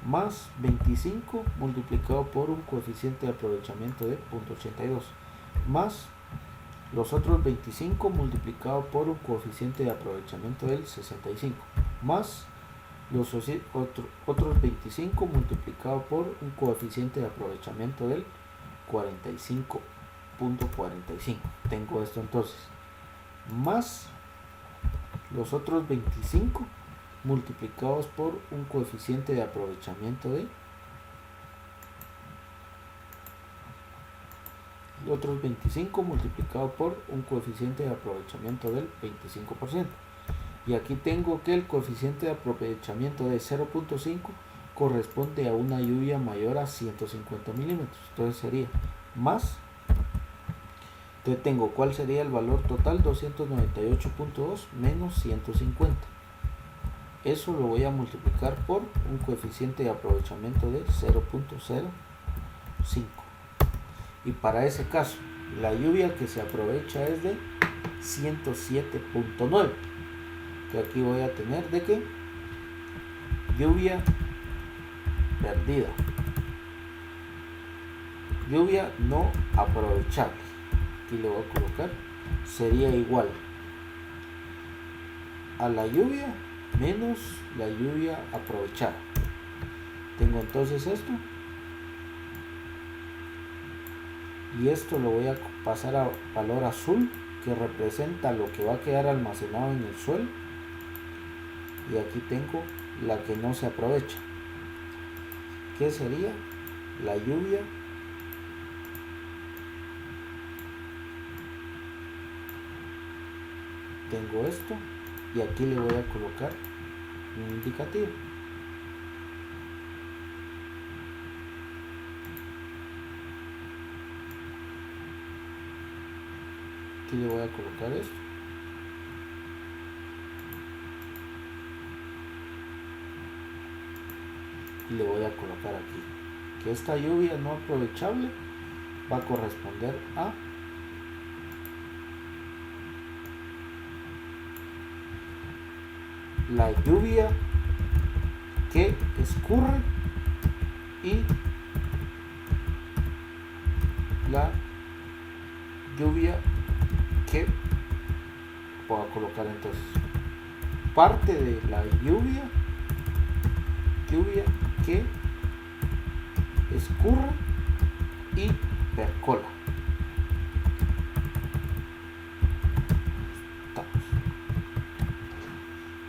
Más 25 multiplicado por un coeficiente de aprovechamiento de 0.82. Más los otros 25 multiplicado por un coeficiente de aprovechamiento del 65. Más los otros 25 multiplicado por un coeficiente de aprovechamiento del 45.45. Tengo esto entonces. Más los otros 25 multiplicados por un coeficiente de aprovechamiento de otros 25 multiplicado por un coeficiente de aprovechamiento del 25%. Y aquí tengo que el coeficiente de aprovechamiento de 0.5 corresponde a una lluvia mayor a 150 milímetros. Entonces sería más. Entonces tengo cuál sería el valor total, 298.2 menos 150. Eso lo voy a multiplicar por un coeficiente de aprovechamiento de 0.05. Y para ese caso, la lluvia que se aprovecha es de 107.9. Que aquí voy a tener de que lluvia perdida, lluvia no aprovechable. Aquí le voy a colocar, sería igual a la lluvia menos la lluvia aprovechada. Tengo entonces esto, y esto lo voy a pasar a valor azul, que representa lo que va a quedar almacenado en el suelo, y aquí tengo la que no se aprovecha, que sería la lluvia tengo esto, y aquí le voy a colocar un indicativo. Aquí le voy a colocar esto. Y le voy a colocar aquí que esta lluvia no aprovechable va a corresponder a la lluvia que escurre y la lluvia que voy a colocar entonces parte de la lluvia que escurre y percola.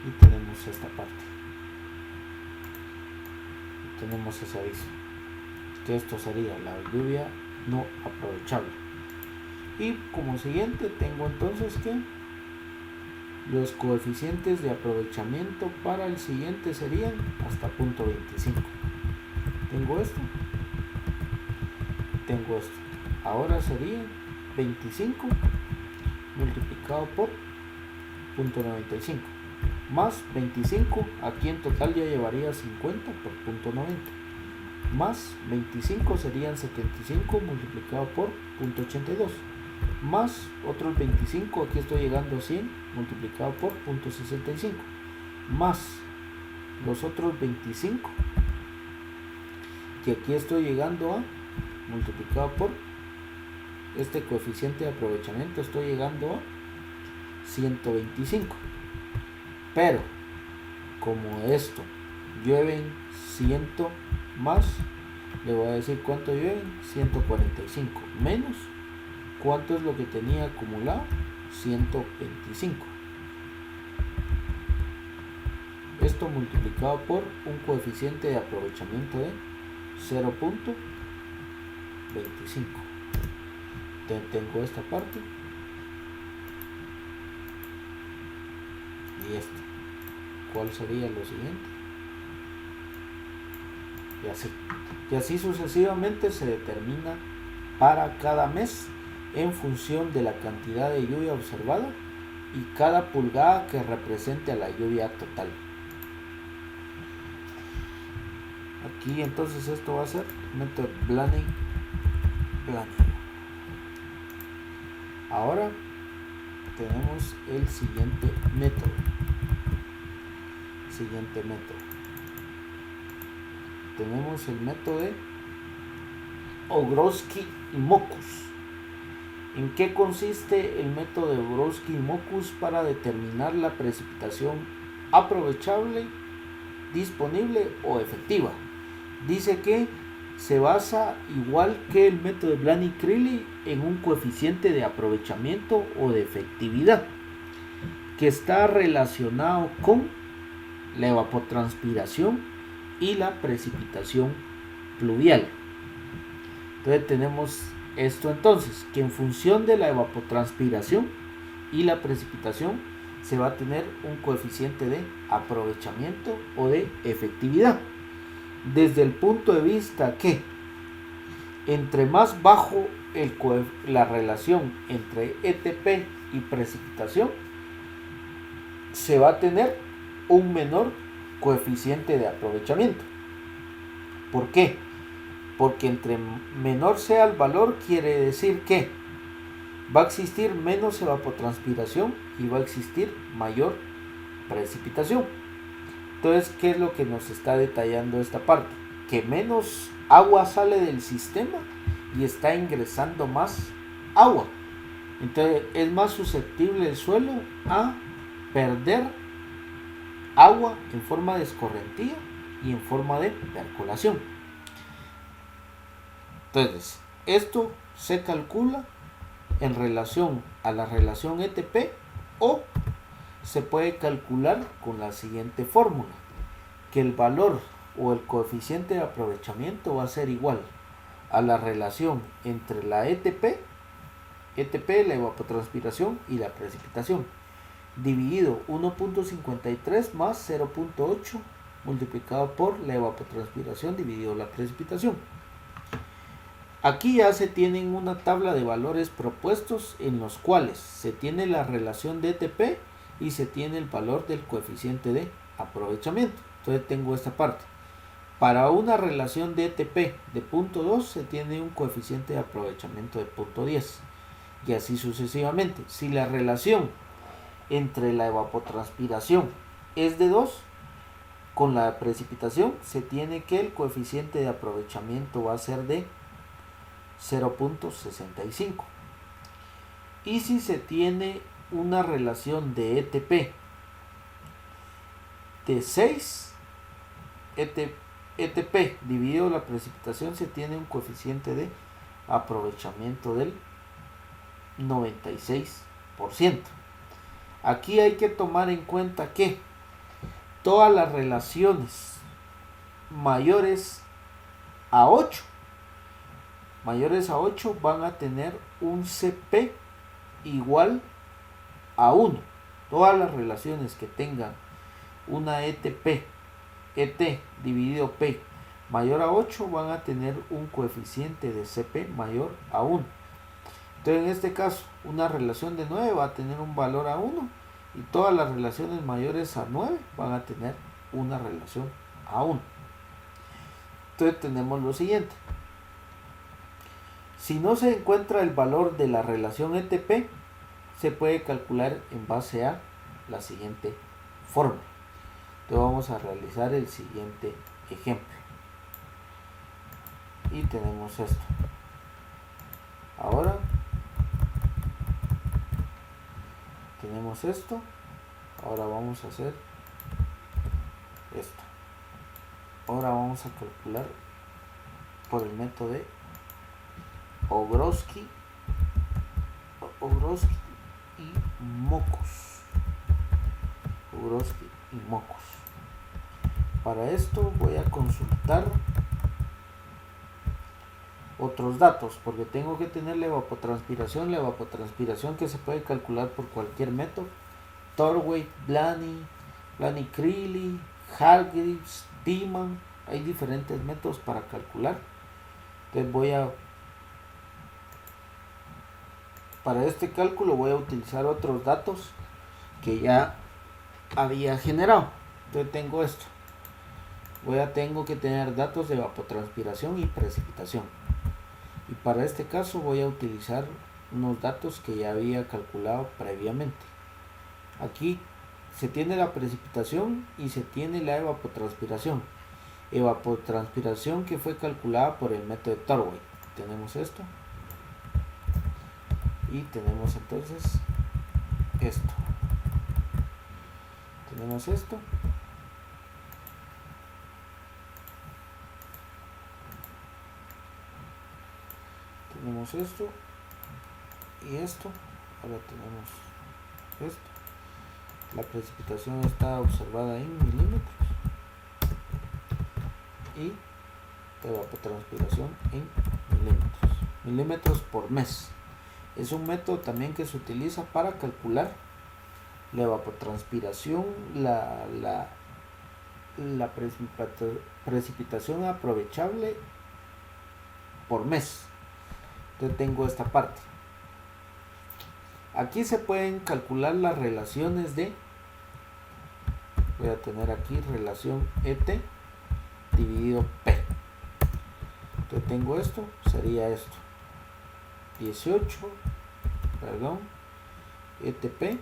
Y tenemos esta parte, tenemos ese aviso que esto sería la lluvia no aprovechable. Y como siguiente tengo entonces que los coeficientes de aprovechamiento para el siguiente serían hasta 0.25. Tengo esto, tengo esto. Ahora sería 25 multiplicado por 0.95 más 25, aquí en total ya llevaría 50 por 0.90, más 25 serían 75 multiplicado por 0.82, más otros 25, aquí estoy llegando a 100 multiplicado por 0.65, más los otros 25, que aquí estoy llegando a multiplicado por este coeficiente de aprovechamiento, estoy llegando a 125. Pero como esto llueven 100 más, le voy a decir cuánto llueven, 145 menos cuánto es lo que tenía acumulado, 125. Esto multiplicado por un coeficiente de aprovechamiento de 0.25. Tengo esta parte y esta. ¿Cuál sería lo siguiente? Y así sucesivamente se determina para cada mes en función de la cantidad de lluvia observada y cada pulgada que represente a la lluvia total. Aquí entonces esto va a ser método Blaney. Ahora tenemos el siguiente método. Tenemos el método de Ogrosky y Mokus. ¿En qué consiste el método de Ogrosky y Mokus para determinar la precipitación aprovechable, disponible o efectiva? Dice que se basa, igual que el método de Blaney-Crilly, en un coeficiente de aprovechamiento o de efectividad que está relacionado con la evapotranspiración y la precipitación pluvial. Entonces tenemos esto entonces, que en función de la evapotranspiración y la precipitación se va a tener un coeficiente de aprovechamiento o de efectividad. Desde el punto de vista que entre más bajo la relación entre ETP y precipitación, se va a tener un menor coeficiente de aprovechamiento. ¿Por qué? Porque entre menor sea el valor, quiere decir que va a existir menos evapotranspiración y va a existir mayor precipitación. Entonces, ¿qué es lo que nos está detallando esta parte? Que menos agua sale del sistema y está ingresando más agua. Entonces, es más susceptible el suelo a perder agua en forma de escorrentía y en forma de percolación. Entonces, esto se calcula en relación a la relación ETP o se puede calcular con la siguiente fórmula, que el valor o el coeficiente de aprovechamiento va a ser igual a la relación entre la ETP, la evapotranspiración y la precipitación, dividido 1.53 más 0.8 multiplicado por la evapotranspiración dividido la precipitación. Aquí ya se tienen una tabla de valores propuestos en los cuales se tiene la relación de ETP y se tiene el valor del coeficiente de aprovechamiento. Entonces tengo esta parte. Para una relación de ETP de 0.2 se tiene un coeficiente de aprovechamiento de 0.10 y así sucesivamente. Si la relación entre la evapotranspiración es de 2, con la precipitación se tiene que el coeficiente de aprovechamiento va a ser de 0.65. Y si se tiene una relación de ETP de 6, ETP dividido la precipitación, se tiene un coeficiente de aprovechamiento del 96%. Aquí hay que tomar en cuenta que todas las relaciones mayores a 8 van a tener un CP igual a 1. Todas las relaciones que tengan una ETP, ET dividido P mayor a 8 van a tener un coeficiente de CP mayor a 1. Entonces, en este caso, una relación de 9 va a tener un valor a 1 y todas las relaciones mayores a 9 van a tener una relación a 1. Entonces, tenemos lo siguiente. Si no se encuentra el valor de la relación ETP, se puede calcular en base a la siguiente fórmula. Entonces vamos a realizar el siguiente ejemplo. Y tenemos esto. Ahora tenemos esto. Ahora vamos a hacer esto. Ahora vamos a calcular por el método de Ogrosky y Mocos. Ogrosky y Mocos. Para esto voy a consultar otros datos, porque tengo que tener la evapotranspiración que se puede calcular por cualquier método. Torway, Blaney-Creeley, Hargreaves, Beeman. Hay diferentes métodos para calcular. Entonces para este cálculo voy a utilizar otros datos que ya había generado. Entonces tengo esto. Tengo que tener datos de evapotranspiración y precipitación. Y para este caso voy a utilizar unos datos que ya había calculado previamente. Aquí se tiene la precipitación y se tiene la evapotranspiración. Evapotranspiración que fue calculada por el método de Torway. Tenemos esto. Y tenemos entonces esto. Tenemos esto. Tenemos esto y esto. Ahora tenemos esto. La precipitación está observada en milímetros y evapotranspiración en milímetros por mes. Es un método también que se utiliza para calcular la evapotranspiración, la precipitación aprovechable por mes. Entonces tengo esta parte. Aquí se pueden calcular las relaciones de, voy a tener aquí relación ET dividido P. Entonces tengo esto, sería esto. 18, ETP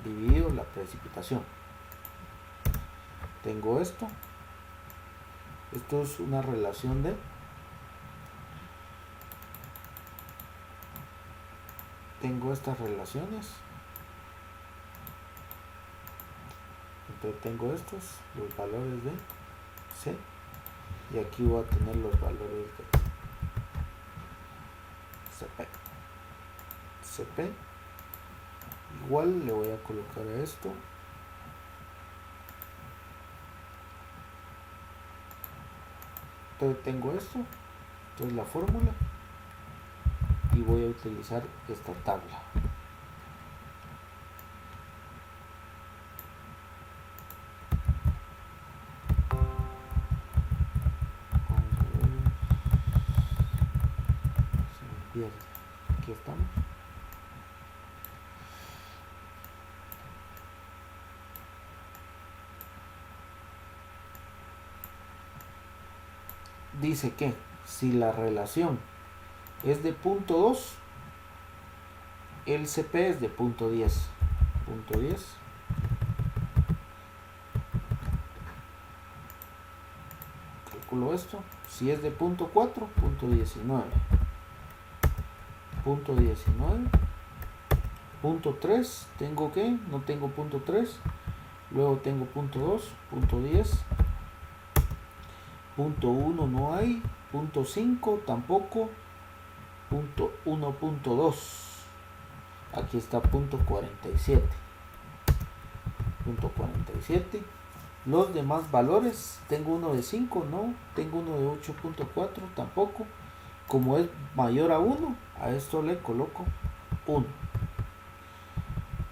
dividido la precipitación. Tengo esto. Esto es una relación de tengo estas relaciones. Entonces tengo estos, los valores de C, y aquí voy a tener los valores de CP. Igual le voy a colocar a esto. Entonces tengo esto, entonces la fórmula, y voy a utilizar esta tabla. Aquí estamos. Dice que si la relación es de 0.2, el CP es de 0.10. Calculo esto. Si es de 0.4, 0.19. 0.3, tengo que, no tengo 0.3, luego tengo 0.2, 0.10, 0.1 no hay, 0.5 tampoco, 1.2, aquí está 0.47, los demás valores, tengo uno de 5, no, tengo uno de 8.4, tampoco. Como es mayor a 1, a esto le coloco 1.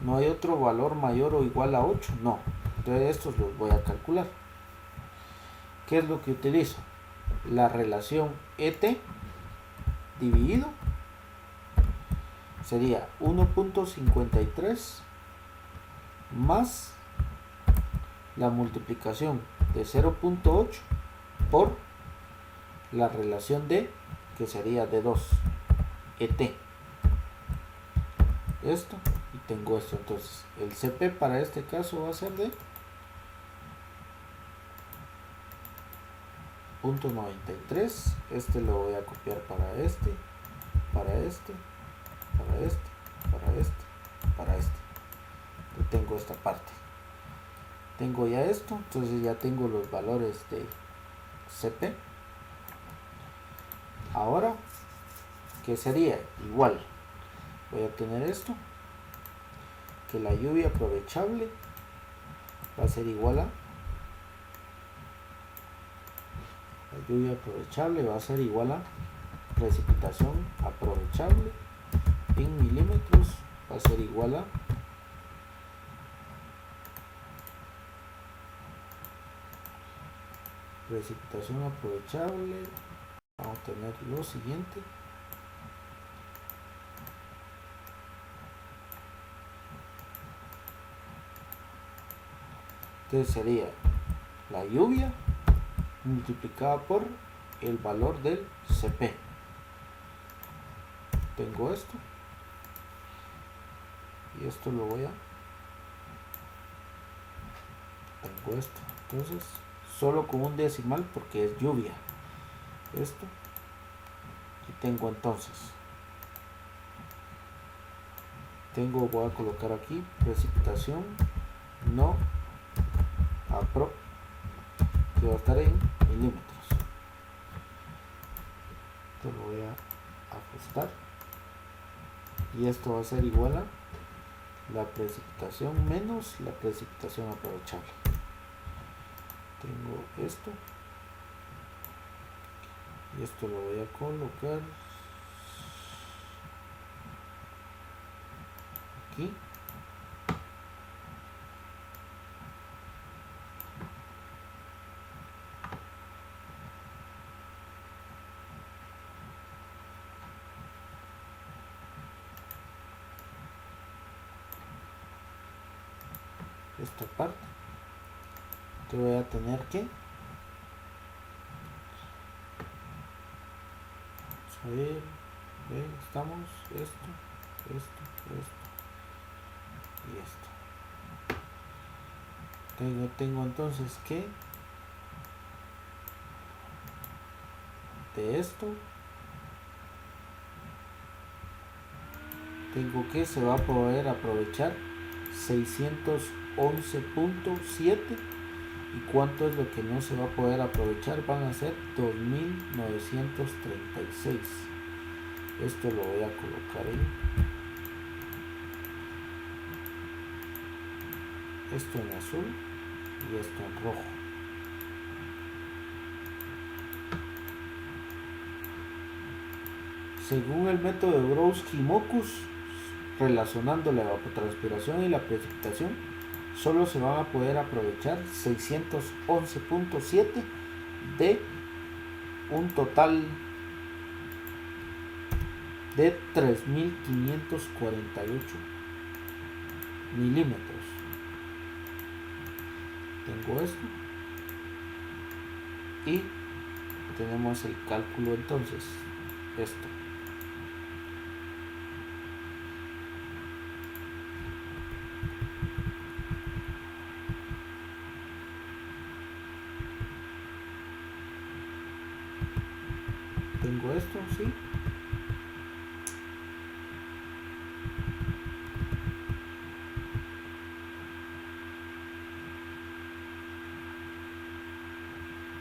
No hay otro valor mayor o igual a 8, no. Entonces estos los voy a calcular. ¿Qué es lo que utilizo? La relación ET dividido sería 1.53 más la multiplicación de 0.8 por la relación de que sería de 2 ET. Esto, y tengo esto. Entonces el CP para este caso va a ser de 0.93. Este lo voy a copiar para este, para este, para este, para este, para este. Yo tengo esta parte. Tengo ya esto, entonces ya tengo los valores de CP. Ahora, ¿qué sería? Igual, voy a tener esto, que la lluvia aprovechable va a ser igual a, la lluvia aprovechable va a ser igual a precipitación aprovechable en milímetros, va a ser igual a precipitación aprovechable. Vamos a tener lo siguiente. Entonces sería la lluvia multiplicada por el valor del CP. Tengo esto y esto lo voy a, tengo esto, entonces solo con un decimal porque es lluvia, esto, y tengo entonces, voy a colocar aquí precipitación no apro, que va a estar en milímetros. Esto lo voy a ajustar y esto va a ser igual a la precipitación menos la precipitación aprovechable. Tengo esto y esto lo voy a colocar aquí. Esta parte que voy a tener que a ver, estamos esto y esto. Tengo entonces que de esto tengo que se va a poder aprovechar 611.7. ¿Y cuánto es lo que no se va a poder aprovechar? Van a ser 2.936. Esto lo voy a colocar en esto en azul y esto en rojo. Según el método de Browski-Mokus, relacionando la evapotranspiración y la precipitación, solo se van a poder aprovechar 611.7 de un total de 3.548 milímetros. Tengo esto y tenemos el cálculo entonces, esto. Tengo esto, sí.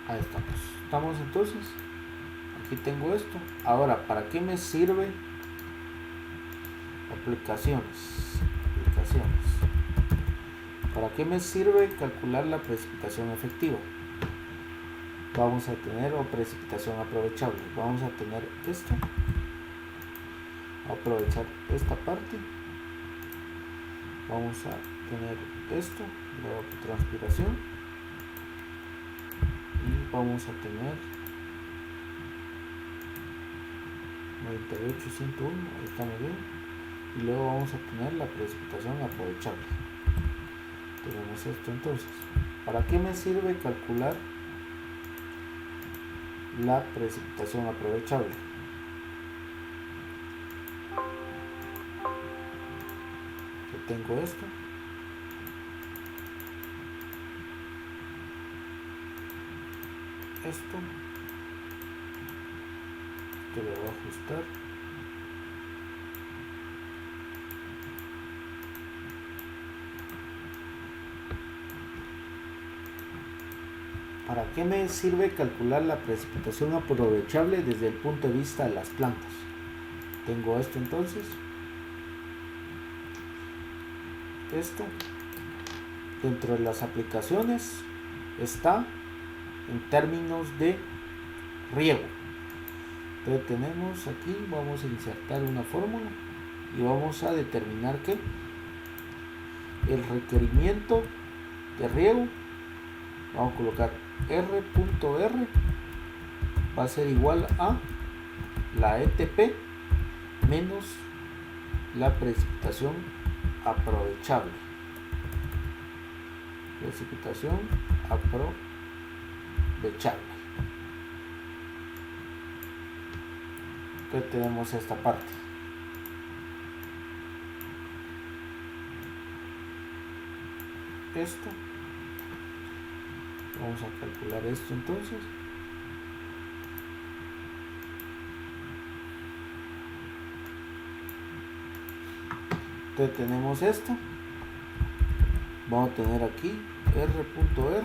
Ahí estamos. Estamos entonces. Aquí tengo esto. Ahora, ¿para qué me sirve? Aplicaciones. ¿Para qué me sirve calcular la precipitación efectiva? Vamos a tener, o precipitación aprovechable, vamos a tener esto, aprovechar esta parte, vamos a tener esto, la transpiración, y vamos a tener 98.101, ahí estamos bien, y luego vamos a tener la precipitación aprovechable. Tenemos esto entonces. ¿Para qué me sirve calcular la precipitación aprovechable? tengo esto. Esto que lo voy a ajustar. ¿Para qué me sirve calcular la precipitación aprovechable desde el punto de vista de las plantas? Tengo esto entonces. Esto dentro de las aplicaciones está en términos de riego. Entonces tenemos aquí, vamos a insertar una fórmula y vamos a determinar que el requerimiento de riego, vamos a colocar R.R va a ser igual a la ETP menos la precipitación aprovechable. Precipitación aprovechable. Entonces tenemos esta parte. Esto. Vamos a calcular esto entonces. Entonces tenemos esto. Vamos a tener aquí R.R.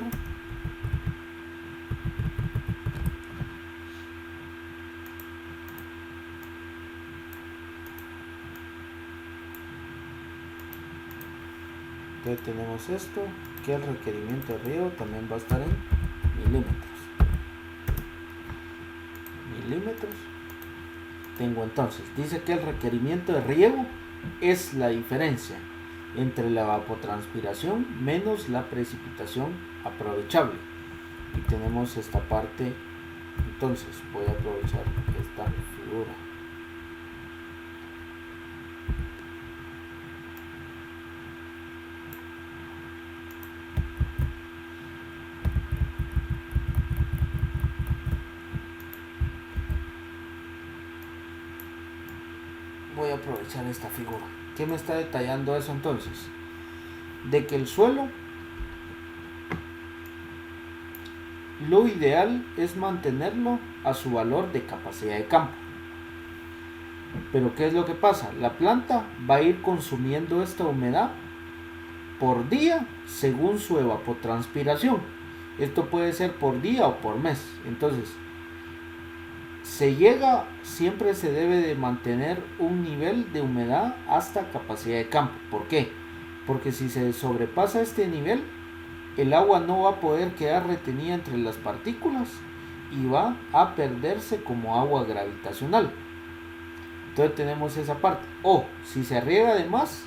Entonces tenemos esto, que el requerimiento de riego también va a estar en milímetros. Tengo entonces, dice que el requerimiento de riego es la diferencia entre la evapotranspiración menos la precipitación aprovechable. Y tenemos esta parte, entonces voy a aprovechar esta figura. Voy a aprovechar esta figura. ¿Qué me está detallando eso entonces? De que el suelo, lo ideal es mantenerlo a su valor de capacidad de campo. Pero ¿qué es lo que pasa? La planta va a ir consumiendo esta humedad por día según su evapotranspiración. Esto puede ser por día o por mes. Entonces, siempre se debe de mantener un nivel de humedad hasta capacidad de campo. ¿Por qué? Porque si se sobrepasa este nivel, el agua no va a poder quedar retenida entre las partículas y va a perderse como agua gravitacional. Entonces tenemos esa parte. O si se riega de más,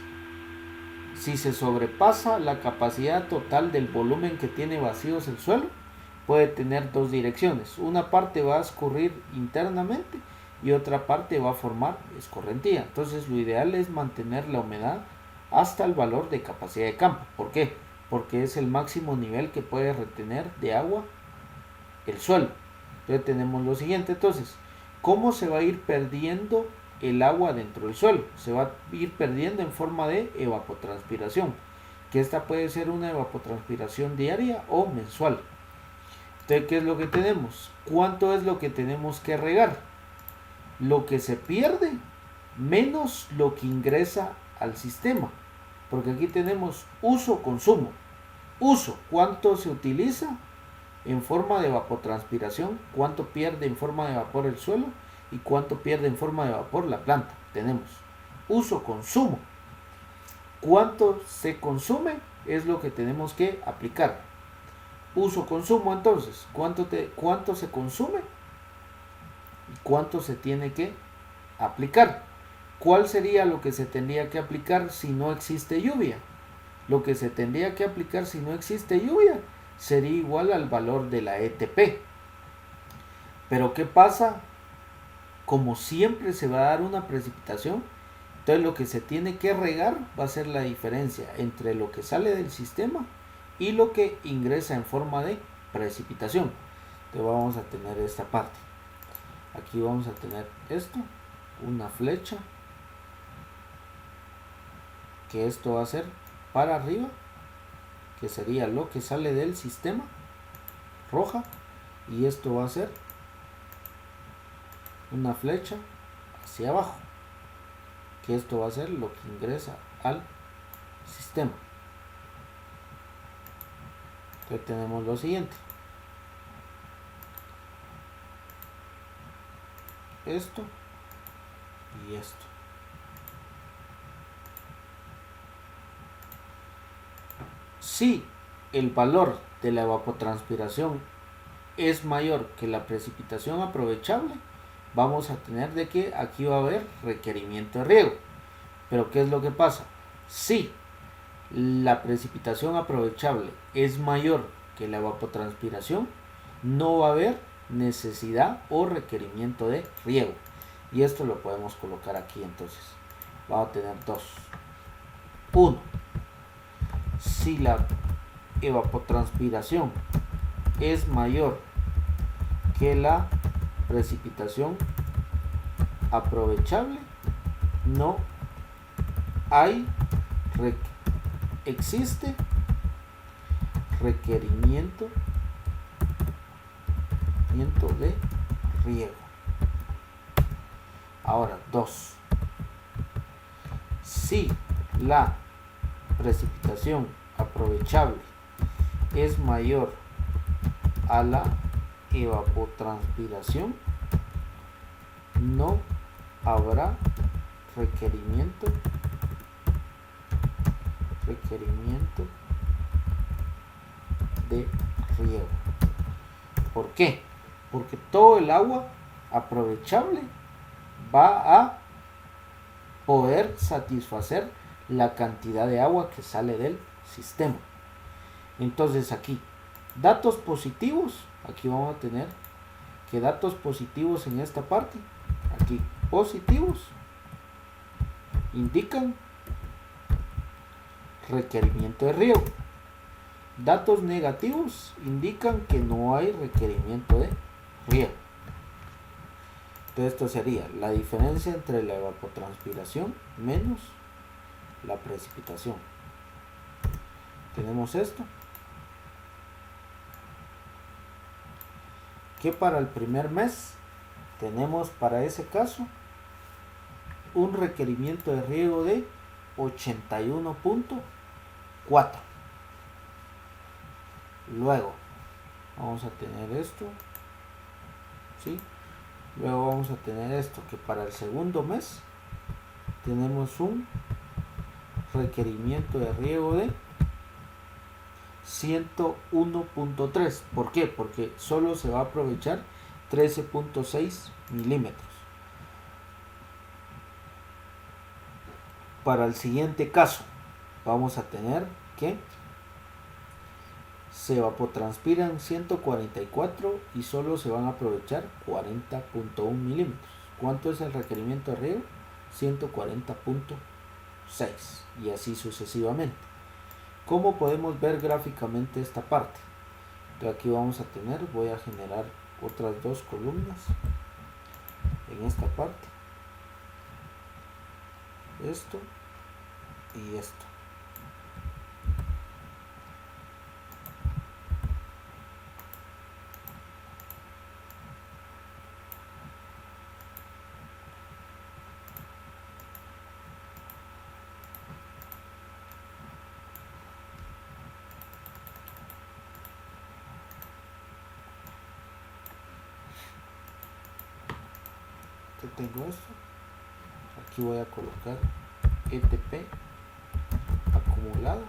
si se sobrepasa la capacidad total del volumen que tiene vacíos el suelo, puede tener dos direcciones. Una parte va a escurrir internamente y otra parte va a formar escorrentía. Entonces lo ideal es mantener la humedad hasta el valor de capacidad de campo. ¿Por qué? Porque es el máximo nivel que puede retener de agua el suelo. Entonces tenemos lo siguiente. Entonces, ¿cómo se va a ir perdiendo el agua dentro del suelo? Se va a ir perdiendo en forma de evapotranspiración, que esta puede ser una evapotranspiración diaria o mensual. Entonces, ¿qué es lo que tenemos? ¿Cuánto es lo que tenemos que regar? Lo que se pierde menos lo que ingresa al sistema. Porque aquí tenemos uso-consumo. Uso, ¿cuánto se utiliza en forma de evapotranspiración? ¿Cuánto pierde en forma de vapor el suelo? ¿Y cuánto pierde en forma de vapor la planta? Tenemos uso-consumo. ¿Cuánto se consume? Es lo que tenemos que aplicar. Uso-consumo, entonces, ¿cuánto se consume? ¿Y cuánto se tiene que aplicar? ¿Cuál sería lo que se tendría que aplicar si no existe lluvia? Lo que se tendría que aplicar si no existe lluvia sería igual al valor de la ETP. Pero ¿qué pasa? Como siempre se va a dar una precipitación, entonces lo que se tiene que regar va a ser la diferencia entre lo que sale del sistema y lo que ingresa en forma de precipitación. Entonces vamos a tener esta parte. Aquí vamos a tener esto, una flecha. que esto va a ser para arriba, que sería lo que sale del sistema, roja, y esto va a ser una flecha hacia abajo, que esto va a ser lo que ingresa al sistema. Entonces tenemos lo siguiente: esto y esto. Si el valor de la evapotranspiración es mayor que la precipitación aprovechable, vamos a tener de que aquí va a haber requerimiento de riego. Pero ¿qué es lo que pasa? Si la precipitación aprovechable es mayor que la evapotranspiración, no va a haber necesidad o requerimiento de riego. Y esto lo podemos colocar aquí. Entonces vamos a tener dos. 1. Si la evapotranspiración es mayor que la precipitación aprovechable, no hay existe requerimiento de riego. Ahora 2. Si la precipitación aprovechable es mayor a la evapotranspiración, no habrá requerimiento de riego. ¿Por qué? Porque todo el agua aprovechable va a poder satisfacer la cantidad de agua que sale del sistema. Entonces aquí, datos positivos, aquí vamos a tener que datos positivos en esta parte, aquí positivos, indican requerimiento de riego. Datos negativos indican que no hay requerimiento de riego. Entonces esto sería la diferencia entre la evapotranspiración menos la precipitación. Tenemos esto, que para el primer mes tenemos para ese caso un requerimiento de riego de 81.4. Luego vamos a tener esto, ¿sí? Luego vamos a tener esto, que para el segundo mes tenemos un requerimiento de riego de 101.3. ¿Por qué? Porque solo se va a aprovechar 13.6 milímetros. Para el siguiente caso vamos a tener que se evapotranspiran 144 y solo se van a aprovechar 40.1 milímetros. ¿Cuánto es el requerimiento de riego? 140.6 y así sucesivamente. ¿Cómo podemos ver gráficamente esta parte? Entonces aquí vamos a tener, voy a generar otras dos columnas en esta parte, esto y esto. Tengo esto, aquí voy a colocar ETP acumulado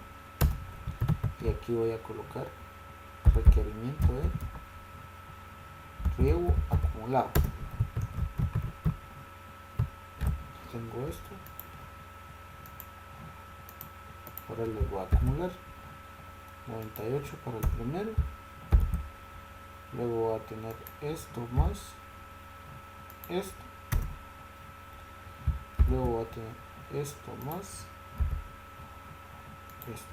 y aquí voy a colocar requerimiento de riego acumulado. Tengo esto, ahora les voy a acumular 98 para el primero, luego voy a tener esto más esto, luego voy a tener esto más esto.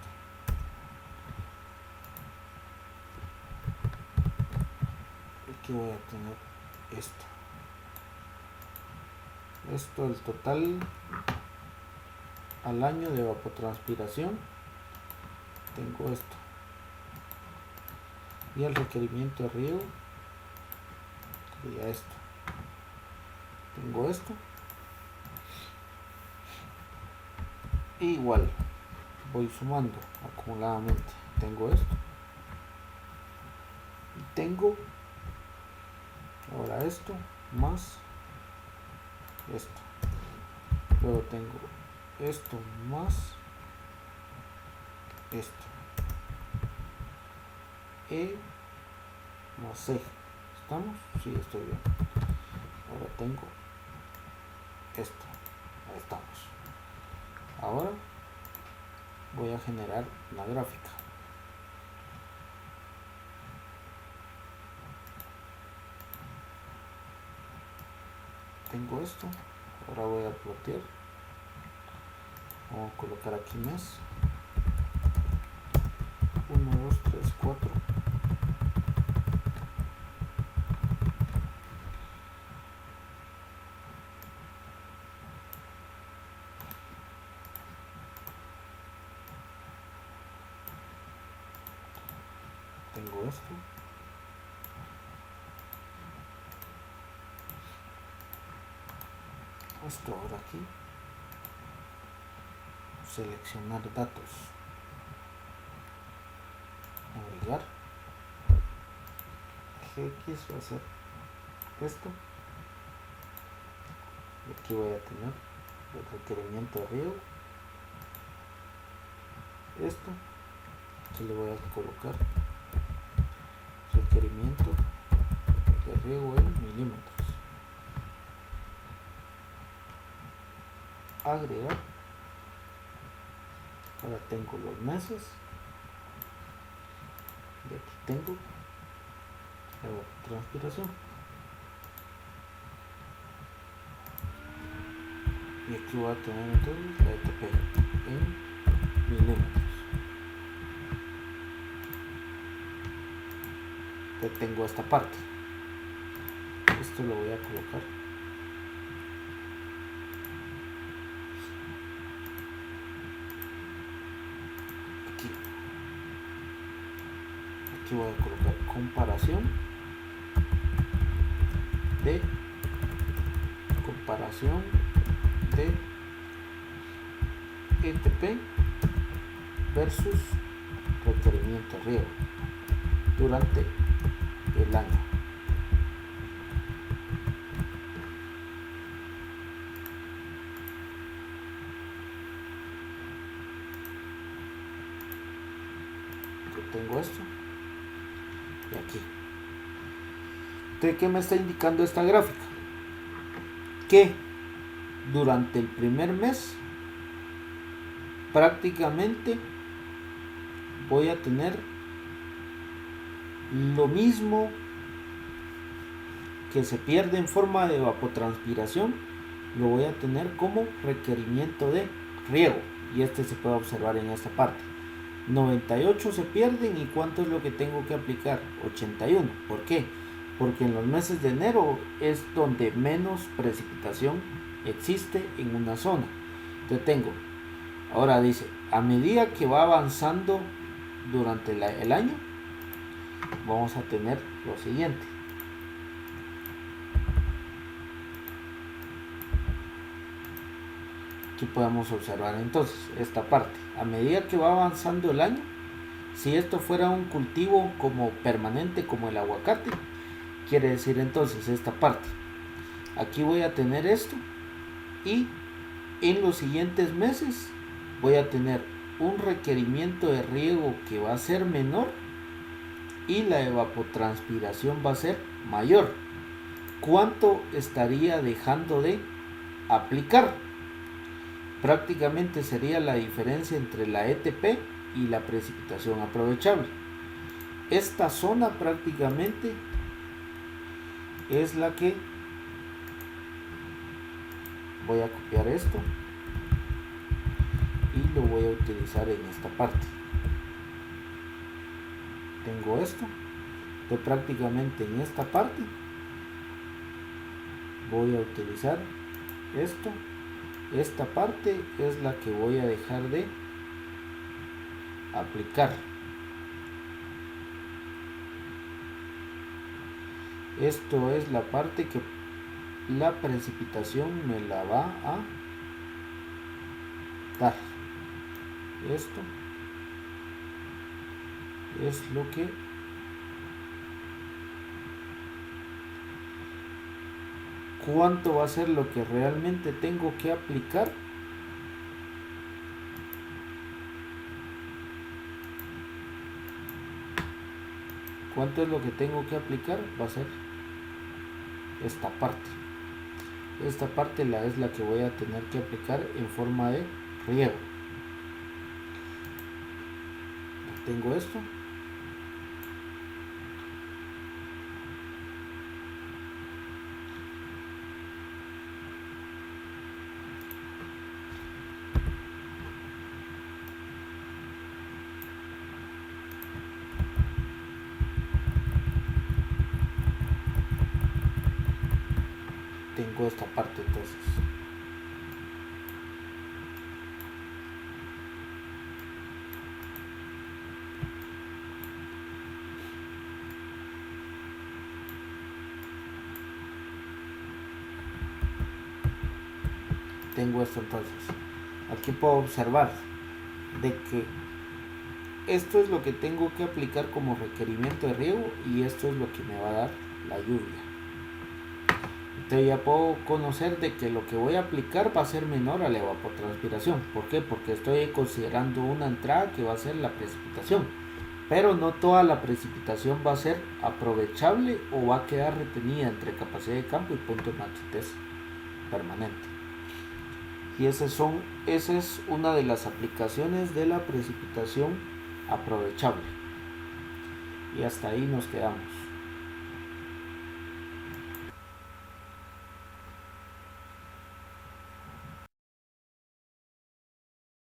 Aquí voy a tener esto el total al año de evapotranspiración tengo esto, y el requerimiento de riego sería esto. Tengo esto, e igual voy sumando acumuladamente. Tengo esto y tengo ahora esto más esto, luego tengo esto más esto, E más C. ¿Estamos? Sí, estoy bien. Ahora tengo esto. Ahí estamos. Ahora voy a generar una gráfica. Tengo esto. Ahora voy a plotear. Vamos a colocar aquí mes. 1, 2, 3, 4. Tengo esto. Esto ahora aquí. Seleccionar datos. Navegar. GX va a ser esto. Y aquí voy a tener el requerimiento de riego. Esto. Aquí le voy a colocar requerimiento de riego en milímetros. Agregar. Ahora tengo los meses y aquí tengo la transpiración y aquí voy a tener entonces la ETP en milímetros. Ya tengo esta parte, esto lo voy a colocar aquí. Aquí voy a colocar comparación de ETP versus requerimiento riego durante el año. Yo tengo esto y aquí. Entonces, ¿qué me está indicando esta gráfica? Que durante el primer mes prácticamente voy a tener lo mismo que se pierde en forma de evapotranspiración, lo voy a tener como requerimiento de riego, y este se puede observar en esta parte. 98 se pierden, y ¿cuánto es lo que tengo que aplicar? 81. ¿Por qué? Porque en los meses de enero es donde menos precipitación existe en una zona. Entonces tengo, ahora dice, a medida que va avanzando durante el año, vamos a tener lo siguiente. Aquí podemos observar entonces esta parte. A medida que va avanzando el año, si esto fuera un cultivo como permanente como el aguacate, quiere decir entonces esta parte. Aquí voy a tener esto, y en los siguientes meses voy a tener un requerimiento de riego que va a ser menor y la evapotranspiración va a ser mayor. ¿Cuánto estaría dejando de aplicar? Prácticamente sería la diferencia entre la ETP y la precipitación aprovechable. Esta zona prácticamente es la que voy a copiar esto y lo voy a utilizar en esta parte. Tengo esto, que prácticamente en esta parte voy a utilizar esto esta parte es la que voy a dejar de aplicar. Esto es la parte que la precipitación me la va a dar. Esto es lo que cuánto va a ser lo que realmente tengo que aplicar. ¿Cuánto es lo que tengo que aplicar? Va a ser esta parte. Esta parte es la que voy a tener que aplicar en forma de riego. Tengo esto. Tengo esta parte entonces. Tengo esto entonces. Aquí puedo observar de que esto es lo que tengo que aplicar como requerimiento de riego y esto es lo que me va a dar la lluvia. Entonces ya puedo conocer de que lo que voy a aplicar va a ser menor a la evapotranspiración. ¿Por qué? Porque estoy considerando una entrada que va a ser la precipitación. Pero no toda la precipitación va a ser aprovechable o va a quedar retenida entre capacidad de campo y punto de marchitez permanente. Y esa es una de las aplicaciones de la precipitación aprovechable. Y hasta ahí nos quedamos.